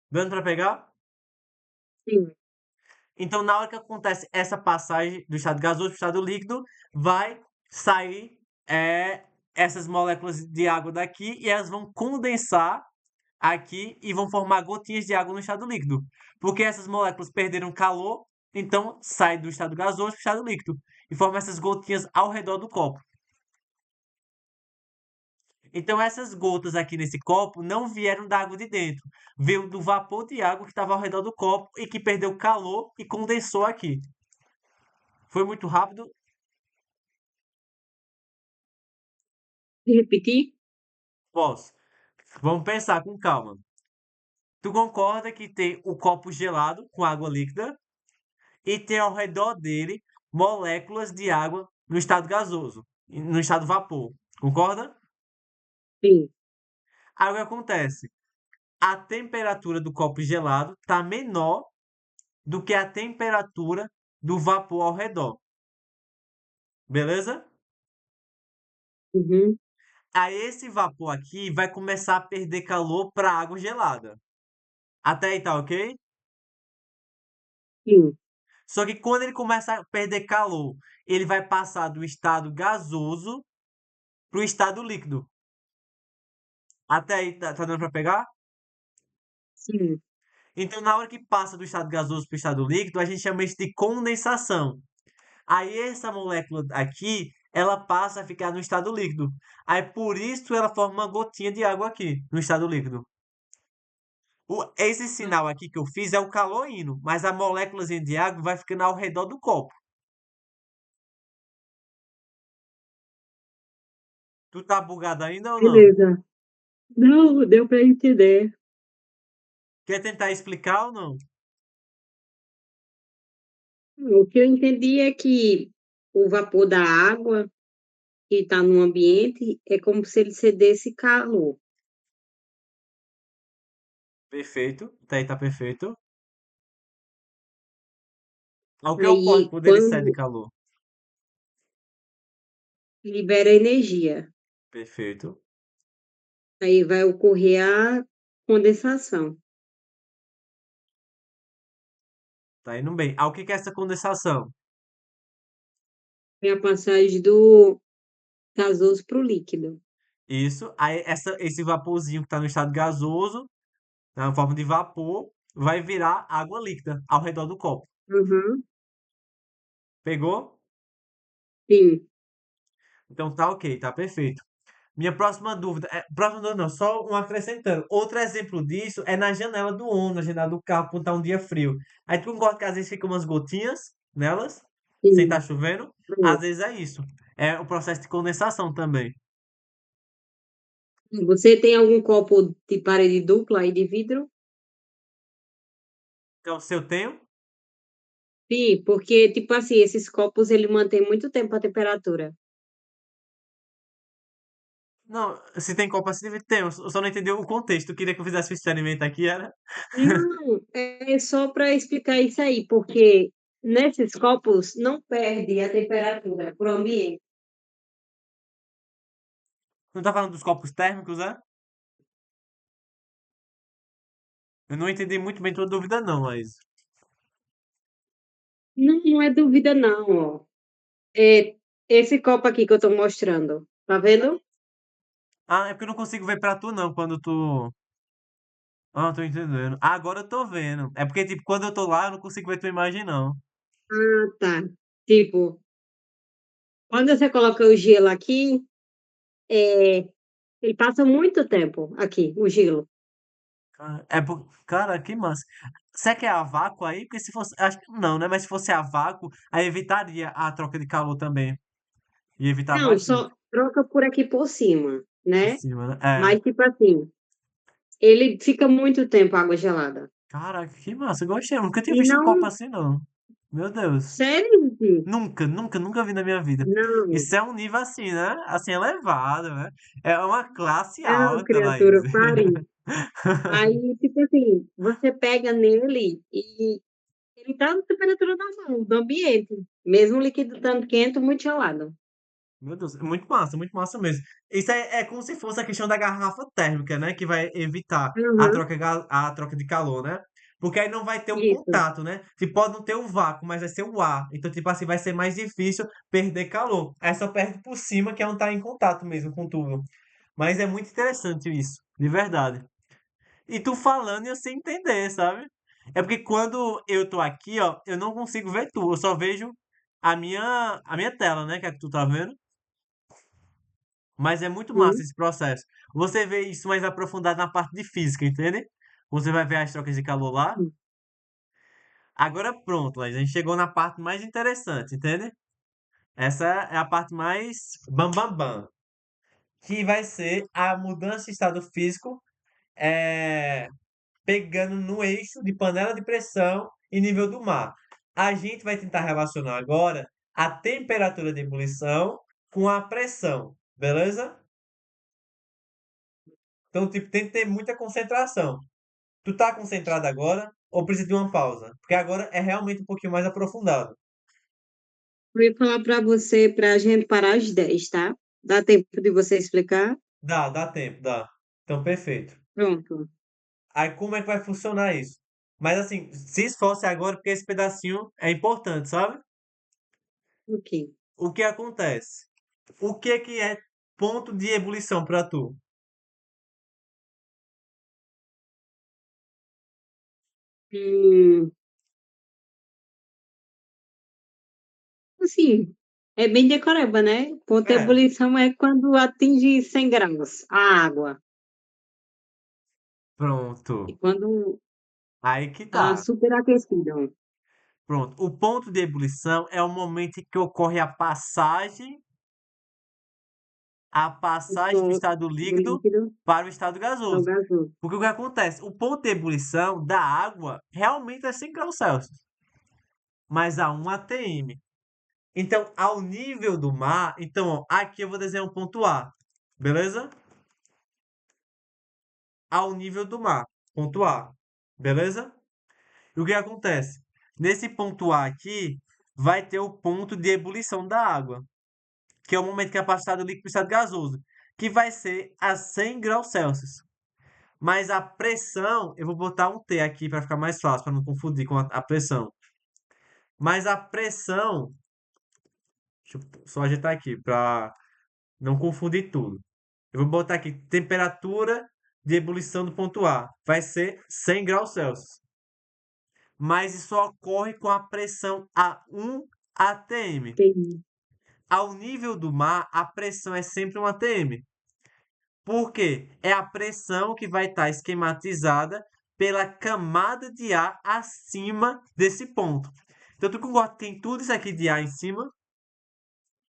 Dando para pegar? Sim. Então, na hora que acontece essa passagem do estado gasoso para o estado líquido, vai sair essas moléculas de água daqui e elas vão condensar aqui e vão formar gotinhas de água no estado líquido. Porque essas moléculas perderam calor, então sai do estado gasoso para o estado líquido e forma essas gotinhas ao redor do copo. Então essas gotas aqui nesse copo não vieram da água de dentro, veio do vapor de água que estava ao redor do copo e que perdeu calor e condensou aqui. Foi muito rápido? Repetir? Posso. Vamos pensar com calma. Tu concorda que tem o copo gelado com água líquida e tem ao redor dele moléculas de água no estado gasoso, no estado vapor. Concorda? Sim. Aí o que acontece? A temperatura do copo gelado está menor do que a temperatura do vapor ao redor. Beleza? Uhum. Aí esse vapor aqui vai começar a perder calor para a água gelada. Até aí tá ok? Sim. Só que quando ele começa a perder calor, ele vai passar do estado gasoso para o estado líquido. Até aí tá dando para pegar? Sim. Então, na hora que passa do estado gasoso para o estado líquido, a gente chama isso de condensação. Aí essa molécula aqui, ela passa a ficar no estado líquido. Aí por isso ela forma uma gotinha de água aqui, no estado líquido. Esse sinal aqui que eu fiz é o calor indo, mas a moléculazinha de água vai ficando ao redor do copo. Tu tá bugado ainda ou não? Beleza. Não, deu para entender. Quer tentar explicar ou não? O que eu entendi é que o vapor da água que está no ambiente é como se ele cedesse calor. Perfeito. Até aí tá perfeito. O que ocorre Aí, quando ele cede quando calor? libera energia, Perfeito. aí vai ocorrer a condensação. Tá indo bem. O que que é essa condensação? É a passagem do gasoso para o líquido. Isso. Aí esse vaporzinho que está no estado gasoso, na forma de vapor, vai virar água líquida ao redor do copo. Uhum. Pegou? Sim. Então tá ok, tá perfeito. Minha próxima dúvida, próxima dúvida não, só um acrescentando. Outro exemplo disso é na janela do ônibus, na janela do carro, quando tá um dia frio. Aí tu concorda que às vezes ficam umas gotinhas nelas, sem estar Sim. chovendo? É. Às vezes é isso. É o processo de condensação também. Você tem algum copo de parede dupla aí de vidro? Então, se eu tenho. Sim, porque, tipo assim, esses copos ele mantém muito tempo a temperatura. Não, se tem copo assim, tem. Eu só não entendi o contexto. Eu queria que eu fizesse o experimento aqui, era. Não, é só para explicar isso aí, porque nesses copos não perde a temperatura para o ambiente. Não tá falando dos copos térmicos, é? Eu não entendi muito bem tua dúvida, não, mas. Não, não é dúvida não, ó. É, esse copo aqui que eu estou mostrando, tá vendo? Ah, é porque eu não consigo ver pra tu, não, quando tu. Ah, tô entendendo. Ah, agora eu tô vendo. É porque, tipo, quando eu tô lá, eu não consigo ver tua imagem, não. Ah, tá. Tipo, quando você coloca o gelo aqui, ele passa muito tempo aqui, o gelo. Cara, que massa. Será que é a vácuo aí? Porque se fosse. Acho que não, né? Mas se fosse a vácuo, aí evitaria a troca de calor também. Ia evitar Não, bastante só troca por aqui por cima, por né? cima, né? Mas, tipo assim, ele fica muito tempo água gelada. Cara, que massa. Eu gostei. Eu nunca tinha E visto um copo não assim, não. Meu Deus. Sério, gente? Nunca, nunca, nunca vi na minha vida. Não, Isso é um nível assim, né? Assim, elevado, né? É uma classe não, alta, Laís. criatura, pare. Aí, tipo assim, você pega nele e ele tá na temperatura normal do ambiente, mesmo o líquido estando quente ou muito gelado. Meu Deus, é muito massa mesmo. Isso é como se fosse a questão da garrafa térmica, né? Que vai evitar Uhum, a troca de calor, né? Porque aí não vai ter o isso. contato, né? Tipo, pode não ter o vácuo, mas vai ser o ar. Então, tipo assim, vai ser mais difícil perder calor. Aí só perde por cima, que é onde tá em contato mesmo com tudo. Mas é muito interessante isso, de verdade. E tu falando e eu sem entender, sabe? É porque quando eu tô aqui, ó, eu não consigo ver tu. Eu só vejo a minha tela, né? Que é que tu tá vendo. Mas é muito massa Sim. esse processo. Você vê isso mais aprofundado na parte de física, entende? Você vai ver as trocas de calor lá. Agora pronto, Laís, a gente chegou na parte mais interessante, entende? Essa é a parte mais bam bam bam, que vai ser a mudança de estado físico é, pegando no eixo de panela de pressão e nível do mar. A gente vai tentar relacionar agora a temperatura de ebulição com a pressão, beleza? Então, tipo, tem que ter muita concentração. Tu tá concentrado agora ou precisa de uma pausa? Porque agora é realmente um pouquinho mais aprofundado. Eu ia falar para você para a gente parar às 10, tá? Dá tempo de você explicar? Dá tempo, dá. Então, perfeito. Pronto. Aí, como é que vai funcionar isso? Mas, assim, se esforce agora, porque esse pedacinho é importante, sabe? Ok. O que acontece? O que é ponto de ebulição para tu? Hum, assim, é bem decoreba, né? Ponto de É, ebulição é quando atinge 100 graus a água. E pronto. quando Aí que está tá. superaquecido. Pronto. O ponto de ebulição é o momento em que ocorre a passagem do estado Do líquido líquido para o estado ao gasoso. gasoso. Porque o que acontece? O ponto de ebulição da água realmente é 100 graus Celsius, mas a 1 atm. Então, ao nível do mar, então, ó, aqui eu vou desenhar um ponto A, beleza? Ao nível do mar, ponto A, beleza? E o que acontece? Nesse ponto A aqui, vai ter o ponto de ebulição da água, que é o momento que é passado do líquido para o estado gasoso, que vai ser a 100 graus Celsius. Mas a pressão, eu vou botar um T aqui para ficar mais fácil, para não confundir com a pressão. Mas a pressão, deixa eu só ajeitar aqui para não confundir tudo. Eu vou botar aqui temperatura de ebulição do ponto A, vai ser 100 graus Celsius. Mas isso ocorre com a pressão a 1 atm. Entendi. Ao nível do mar, a pressão é sempre 1 atm. Por quê? É a pressão que vai estar esquematizada pela camada de ar acima desse ponto. Então, tu concorda que tem tudo isso aqui de ar em cima?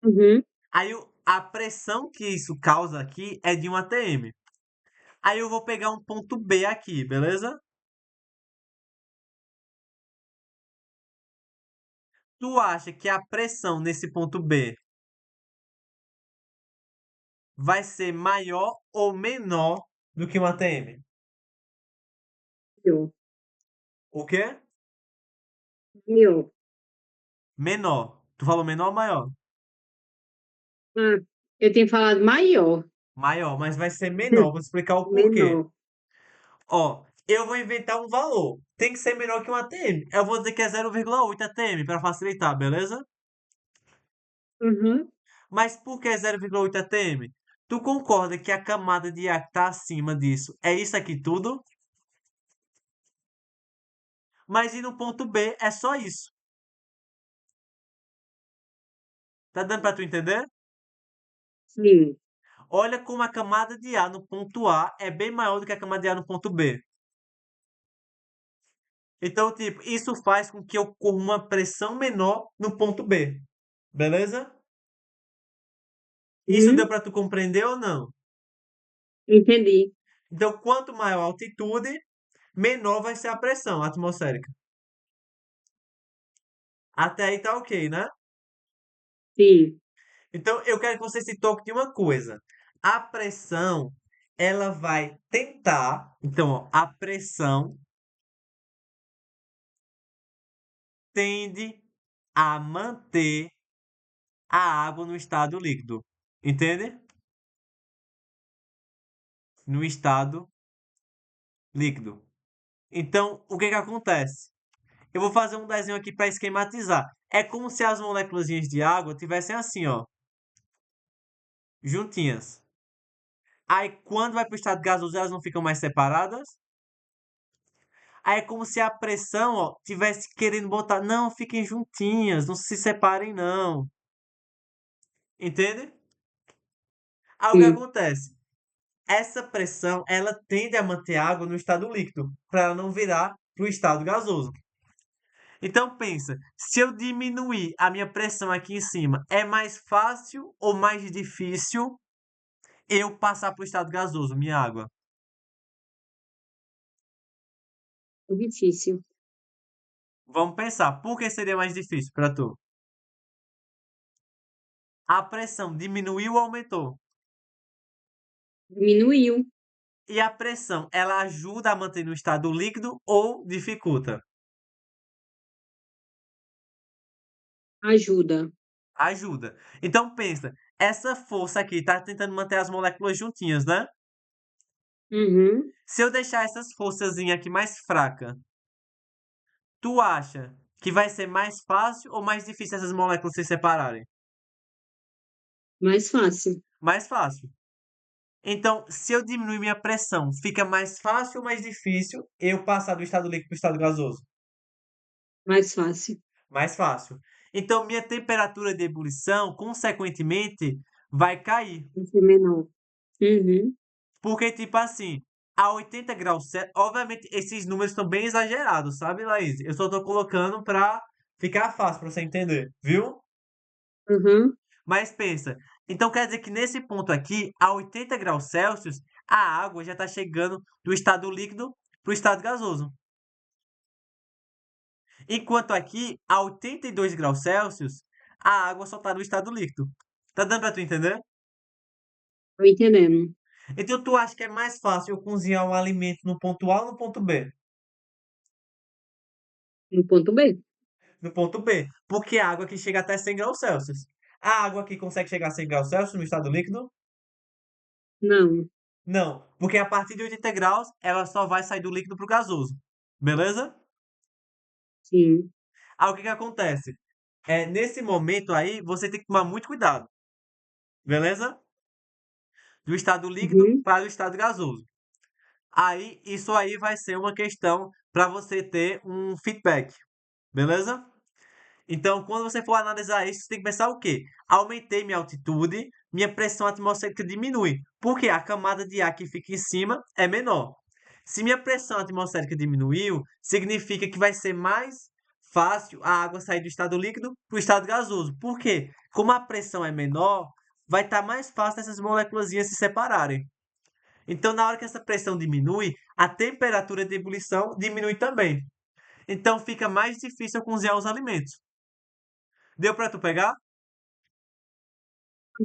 Uhum. Aí, a pressão que isso causa aqui é de 1 atm. Aí, eu vou pegar um ponto B aqui, beleza? Tu acha que a pressão nesse ponto B vai ser maior ou menor do que 1 atm? Viu? O quê? Viu? Menor. Tu falou menor ou maior? Ah, eu tinha falado maior, Maior, mas vai ser menor. Vou te explicar o porquê. menor. Ó, eu vou inventar um valor. Tem que ser menor que um ATM. Eu vou dizer que é 0,8 ATM para facilitar, beleza? Uhum. Mas por que 0,8 ATM? Tu concorda que a camada de ar que está acima disso é isso aqui tudo? Mas e no ponto B é só isso. Tá dando para tu entender? Sim. Olha como a camada de ar no ponto A é bem maior do que a camada de ar no ponto B. Então, tipo, isso faz com que ocorra uma pressão menor no ponto B. Beleza? Isso deu Uhum. para tu compreender ou não? Entendi. Então, quanto maior a altitude, menor vai ser a pressão atmosférica. Até aí tá ok, né? Sim. Então, eu quero que você se toque de uma coisa. A pressão, ela vai tentar. Então, ó, a pressão tende a manter a água no estado líquido. Entende? No estado líquido. Então, o que que acontece? Eu vou fazer um desenho aqui para esquematizar. É como se as moléculas de água tivessem assim, ó, juntinhas. Aí, quando vai para o estado gasoso, elas não ficam mais separadas. Aí é como se a pressão, ó, tivesse querendo botar, não, fiquem juntinhas, não se separem, não. Entende? Aí o que Sim. acontece? Essa pressão, ela tende a manter a água no estado líquido, para ela não virar para o estado gasoso. Então pensa, se eu diminuir a minha pressão aqui em cima, é mais fácil ou mais difícil eu passar para o estado gasoso, minha água? É difícil. Vamos pensar, por que seria mais difícil para tu? A pressão diminuiu ou aumentou? Diminuiu. E a pressão, ela ajuda a manter no estado líquido ou dificulta? Ajuda. Ajuda. Então pensa, essa força aqui está tentando manter as moléculas juntinhas, né? Uhum. Se eu deixar essas forçazinhas aqui mais fraca, tu acha que vai ser mais fácil ou mais difícil essas moléculas se separarem? Mais fácil. Mais fácil. Então, se eu diminuir minha pressão, fica mais fácil ou mais difícil eu passar do estado líquido para o estado gasoso? Mais fácil. Mais fácil. Então, minha temperatura de ebulição, consequentemente, vai cair. Vai ser menor. Uhum. Porque, tipo assim, a 80 graus Celsius, obviamente, esses números estão bem exagerados, sabe, Laís? Eu só tô colocando pra ficar fácil pra você entender, viu? Uhum. Mas pensa, então quer dizer que nesse ponto aqui, a 80 graus Celsius, a água já está chegando do estado líquido para o estado gasoso. Enquanto aqui, a 82 graus Celsius, a água só está no estado líquido. Tá dando para tu entender? Tô entendendo. Então tu acha que é mais fácil eu cozinhar um alimento no ponto A ou no ponto B? No ponto B. No ponto B. Porque a água aqui chega até 100 graus Celsius. A água aqui consegue chegar a 100 graus Celsius no estado líquido? Não. Não, porque a partir de 80 graus ela só vai sair do líquido para o gasoso. Beleza? Sim. Aí o que que acontece? Nesse momento aí, você tem que tomar muito cuidado. Beleza? Do estado líquido Uhum. para o estado gasoso. Aí, isso aí vai ser uma questão para você ter um feedback. Beleza? Então, quando você for analisar isso, você tem que pensar o quê? Aumentei minha altitude, minha pressão atmosférica diminui. Porque a camada de ar que fica em cima é menor. Se minha pressão atmosférica diminuiu, significa que vai ser mais fácil a água sair do estado líquido para o estado gasoso. Por quê? Como a pressão é menor, vai estar mais fácil essas moléculas se separarem. Então, na hora que essa pressão diminui, a temperatura de ebulição diminui também. Então, fica mais difícil cozinhar os alimentos. Deu para tu pegar?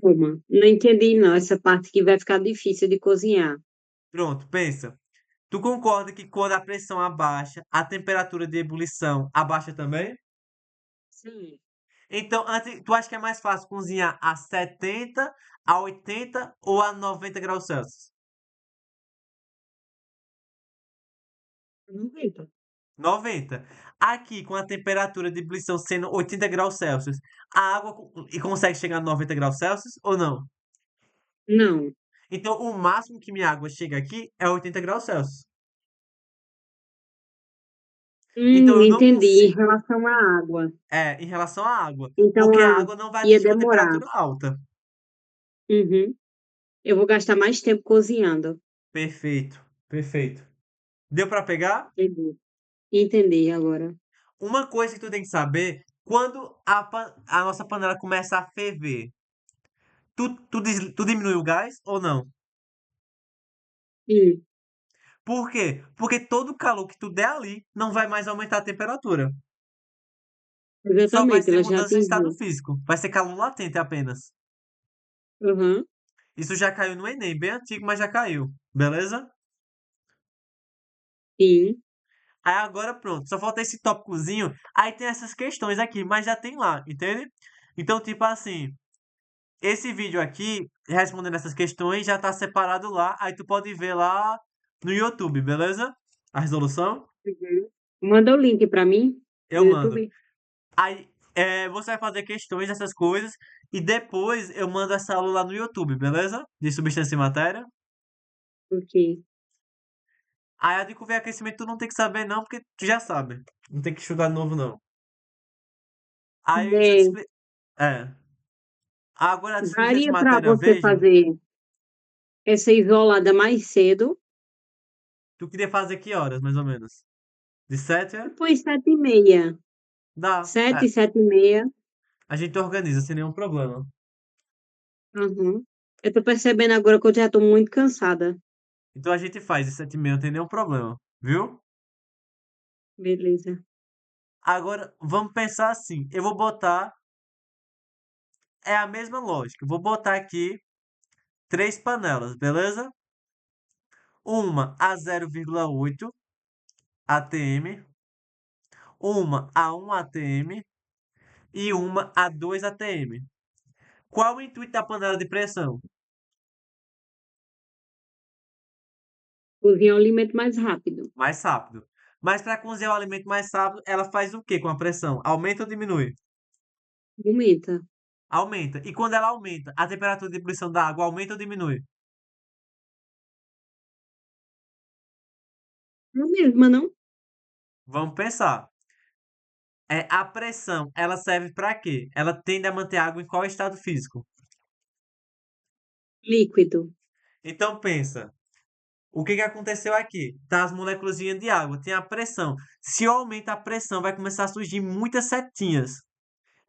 Calma. Não entendi, não. Essa parte que vai ficar difícil de cozinhar. Pronto, pensa. Tu concorda que quando a pressão abaixa, a temperatura de ebulição abaixa também? Sim. Então, tu acha que é mais fácil cozinhar a 70, a 80 ou a 90 graus Celsius? 90. 90. Aqui, com a temperatura de ebulição sendo 80 graus Celsius, a água consegue chegar a 90 graus Celsius ou não? Não. Então, o máximo que minha água chega aqui é 80 graus Celsius. Então, eu não Entendi. Em consigo. relação à água. Em relação à água. Então, Porque a água não vai ia atingir uma demorar. temperatura alta. Uhum. Eu vou gastar mais tempo cozinhando. Perfeito, perfeito. Deu para pegar? Entendi. Entendi agora. Uma coisa que tu tem que saber, quando a nossa panela começa a ferver, tu diminui o gás ou não? Sim. Por quê? Porque todo o calor que tu der ali não vai mais aumentar a temperatura. Só vai Exatamente, ser ela já mudança de estado atingiu. físico. Vai ser calor latente apenas. Aham, Isso já caiu no Enem, bem antigo, mas já caiu. Beleza? sim. Aí agora pronto, só falta esse tópicozinho. Aí tem essas questões aqui, mas já tem lá, entende? Então, tipo assim, esse vídeo aqui, respondendo essas questões, já tá separado lá. Aí tu pode ver lá no YouTube, beleza? A resolução, Uhum. Manda o link para mim eu no mando. YouTube. Aí você vai fazer questões, essas coisas, e depois eu mando essa aula lá no YouTube, beleza? De substância e matéria. Ok. Aí a de curva e aquecimento tu não tem que saber não, porque tu já sabe. Não tem que estudar de novo não. Aí deixa eu te É, explicar. É. Agora a de substância e daria para matéria, você veja. fazer essa isolada mais cedo, Tu queria fazer que horas, mais ou menos? De 7 a... depois 7h30. Dá. É. 7h30. A gente organiza sem nenhum problema. Uhum. Eu tô percebendo agora que eu já tô muito cansada. Então a gente faz de 7h30, não tem nenhum problema. Viu? Beleza. Agora, vamos pensar assim. Eu vou botar... É a mesma lógica. Eu vou botar aqui 3 panelas, beleza? Uma a 0,8 atm, uma a 1 atm e uma a 2 atm. Qual o intuito da panela de pressão? Cozinhar o alimento mais rápido. Mais rápido. Mas para cozinhar o alimento mais rápido, ela faz o que com a pressão? Aumenta ou diminui? Aumenta. Aumenta. E quando ela aumenta, a temperatura de ebulição da água aumenta ou diminui? É a mesma, não? Vamos pensar. A pressão, ela serve para quê? Ela tende a manter a água em qual estado físico? Líquido. Então pensa, o que que aconteceu aqui? Tá as moléculas de água, tem a pressão. Se eu aumentar a pressão, vai começar a surgir muitas setinhas.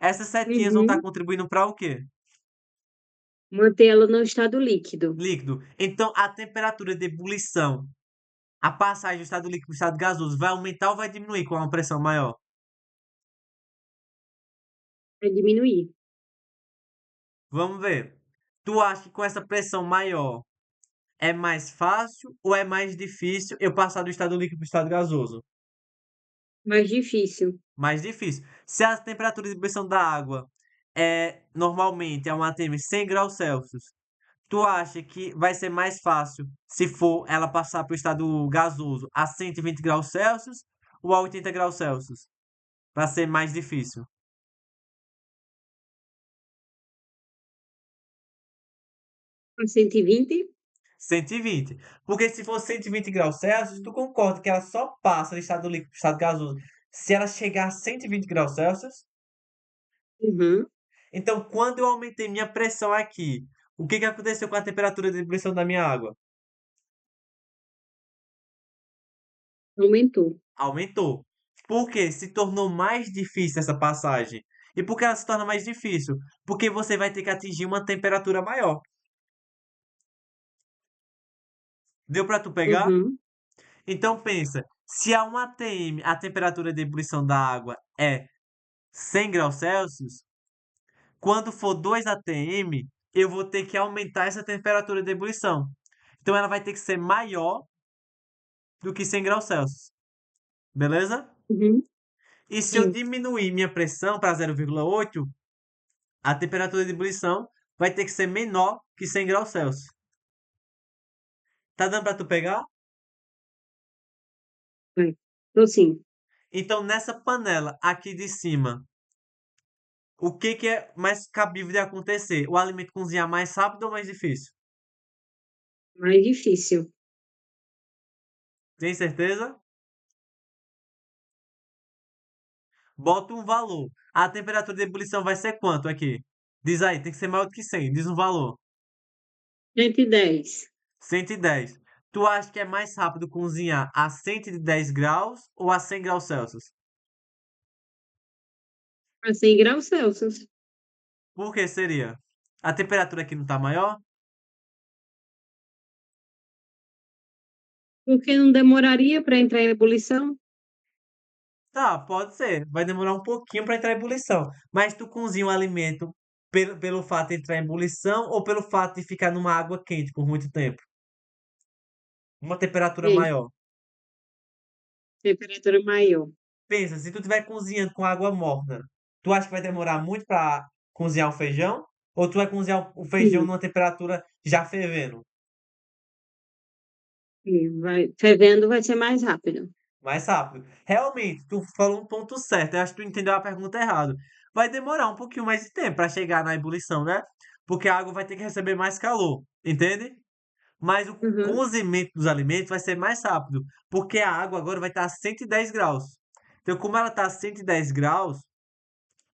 Essas setinhas vão estar Uhum. contribuindo para o quê? Manter ela no estado líquido. Líquido. Então a temperatura de ebulição, a passagem do estado líquido para o estado gasoso, vai aumentar ou vai diminuir com uma pressão maior? Vai diminuir. Vamos ver. Tu acha que com essa pressão maior é mais fácil ou é mais difícil eu passar do estado líquido para o estado gasoso? Mais difícil. Mais difícil. Se a temperatura de ebulição da água normalmente é um atm 100 graus Celsius, tu acha que vai ser mais fácil se for ela passar para o estado gasoso a 120 graus Celsius ou a 80 graus Celsius? Para ser mais difícil. A 120? 120. Porque se for 120 graus Celsius, tu concorda que ela só passa do estado líquido para o estado gasoso se ela chegar a 120 graus Celsius? Uhum. Então, quando eu aumentei minha pressão aqui, o que que aconteceu com a temperatura de ebulição da minha água? Aumentou. Aumentou. Por quê? Se tornou mais difícil essa passagem. E por que ela se torna mais difícil? Porque você vai ter que atingir uma temperatura maior. Deu para tu pegar? Uhum. Então pensa, se a 1 atm a temperatura de ebulição da água é 100 graus Celsius, quando for 2 atm, eu vou ter que aumentar essa temperatura de ebulição. Então ela vai ter que ser maior do que 100 graus Celsius. Beleza? Uhum. E se eu Sim. diminuir minha pressão para 0,8, a temperatura de ebulição vai ter que ser menor que 100 graus Celsius. Tá dando para tu pegar? Vai. Tô sim. Então, nessa panela aqui de cima, o que que é mais cabível de acontecer? O alimento cozinhar mais rápido ou mais difícil? Mais difícil. Tem certeza? Bota um valor. A temperatura de ebulição vai ser quanto aqui? Diz aí, tem que ser maior do que 100. Diz um valor. 110. 110. Tu acha que é mais rápido cozinhar a 110 graus ou a 100 graus Celsius? A 100 graus Celsius. Por que seria? A temperatura aqui não tá maior? Porque não demoraria para entrar em ebulição? Tá, pode ser. Vai demorar um pouquinho para entrar em ebulição. Mas tu cozinha o alimento pelo fato de entrar em ebulição ou pelo fato de ficar numa água quente por muito tempo? Uma temperatura Sim, maior. temperatura maior. Pensa, se tu estiver cozinhando com água morna, tu acha que vai demorar muito para cozinhar o feijão? Ou tu vai cozinhar o feijão Sim, numa temperatura já fervendo? sim, vai fervendo vai ser mais rápido. Mais rápido. Realmente, tu falou um ponto certo. Eu acho que tu entendeu a pergunta errado. Vai demorar um pouquinho mais de tempo para chegar na ebulição, né? Porque a água vai ter que receber mais calor, entende? Mas o Uhum, cozimento dos alimentos vai ser mais rápido, porque a água agora vai estar a 110 graus. Então, como ela está a 110 graus,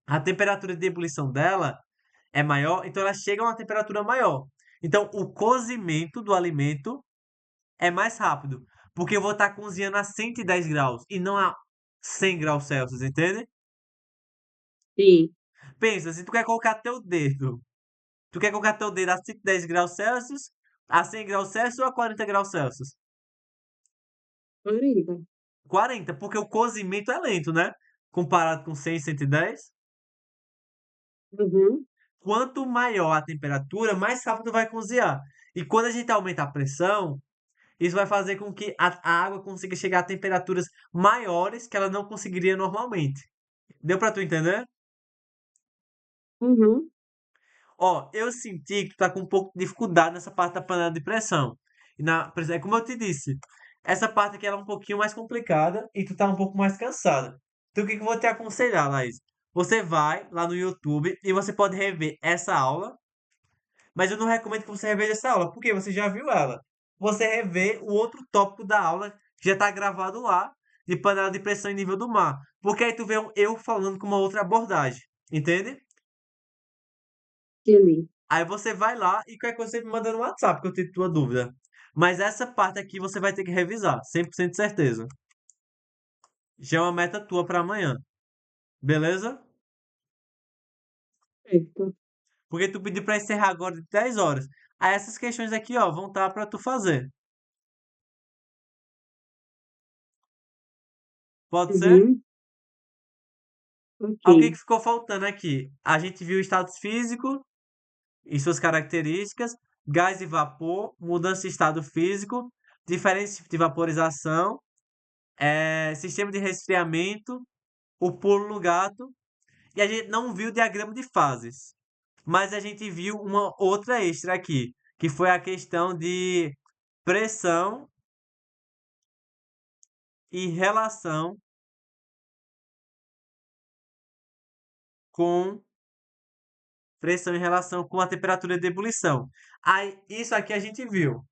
a temperatura de ebulição dela é maior, então ela chega a uma temperatura maior. Então, o cozimento do alimento é mais rápido, porque eu vou estar cozinhando a 110 graus e não a 100 graus Celsius, entende? sim. Pensa, se tu quer colocar teu dedo, tu quer colocar teu dedo a 110 graus Celsius, a 100 graus Celsius ou a 40 graus Celsius? 40. 40, porque o cozimento é lento, né? Comparado com 100 e 110. Uhum, Quanto maior a temperatura, mais rápido vai cozinhar. E quando a gente aumenta a pressão, isso vai fazer com que a água consiga chegar a temperaturas maiores que ela não conseguiria normalmente. Deu para tu entender? uhum. Ó, eu senti que tu tá com um pouco de dificuldade nessa parte da panela de pressão. É como eu te disse, essa parte aqui ela é um pouquinho mais complicada e tu tá um pouco mais cansada. Então o que que eu vou te aconselhar, Laís? Você vai lá no YouTube e você pode rever essa aula, mas eu não recomendo que você reveja essa aula, porque você já viu ela. Você revê o outro tópico da aula que já está gravado lá, de panela de pressão em nível do mar. Porque aí tu vê eu falando com uma outra abordagem, entende? Entendi. Aí você vai lá e qualquer coisa você me manda no WhatsApp que eu tenho tua dúvida. Mas essa parte aqui você vai ter que revisar, 100% de certeza. Já é uma meta tua para amanhã, beleza? Certo. Porque tu pediu para encerrar agora de 10 horas. Aí essas questões aqui, ó, vão estar para tu fazer. Pode ser? Uhum, ok. Ah, o que que ficou faltando aqui? A gente viu o estado físico e suas características, gás e vapor, mudança de estado físico, diferentes tipos de vaporização, sistema de resfriamento, o pulo no gato, e a gente não viu o diagrama de fases. Mas a gente viu uma outra extra aqui, que foi a questão de pressão e relação com pressão em relação com a temperatura de ebulição. Aí, isso aqui a gente viu.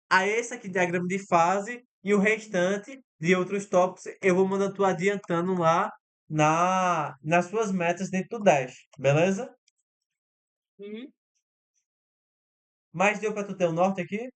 A esse aqui, diagrama de fase, e o restante de outros tópicos eu vou mandando tu adiantando lá nas suas metas dentro do Dash, beleza? Uhum. Mas deu para tu ter o norte aqui?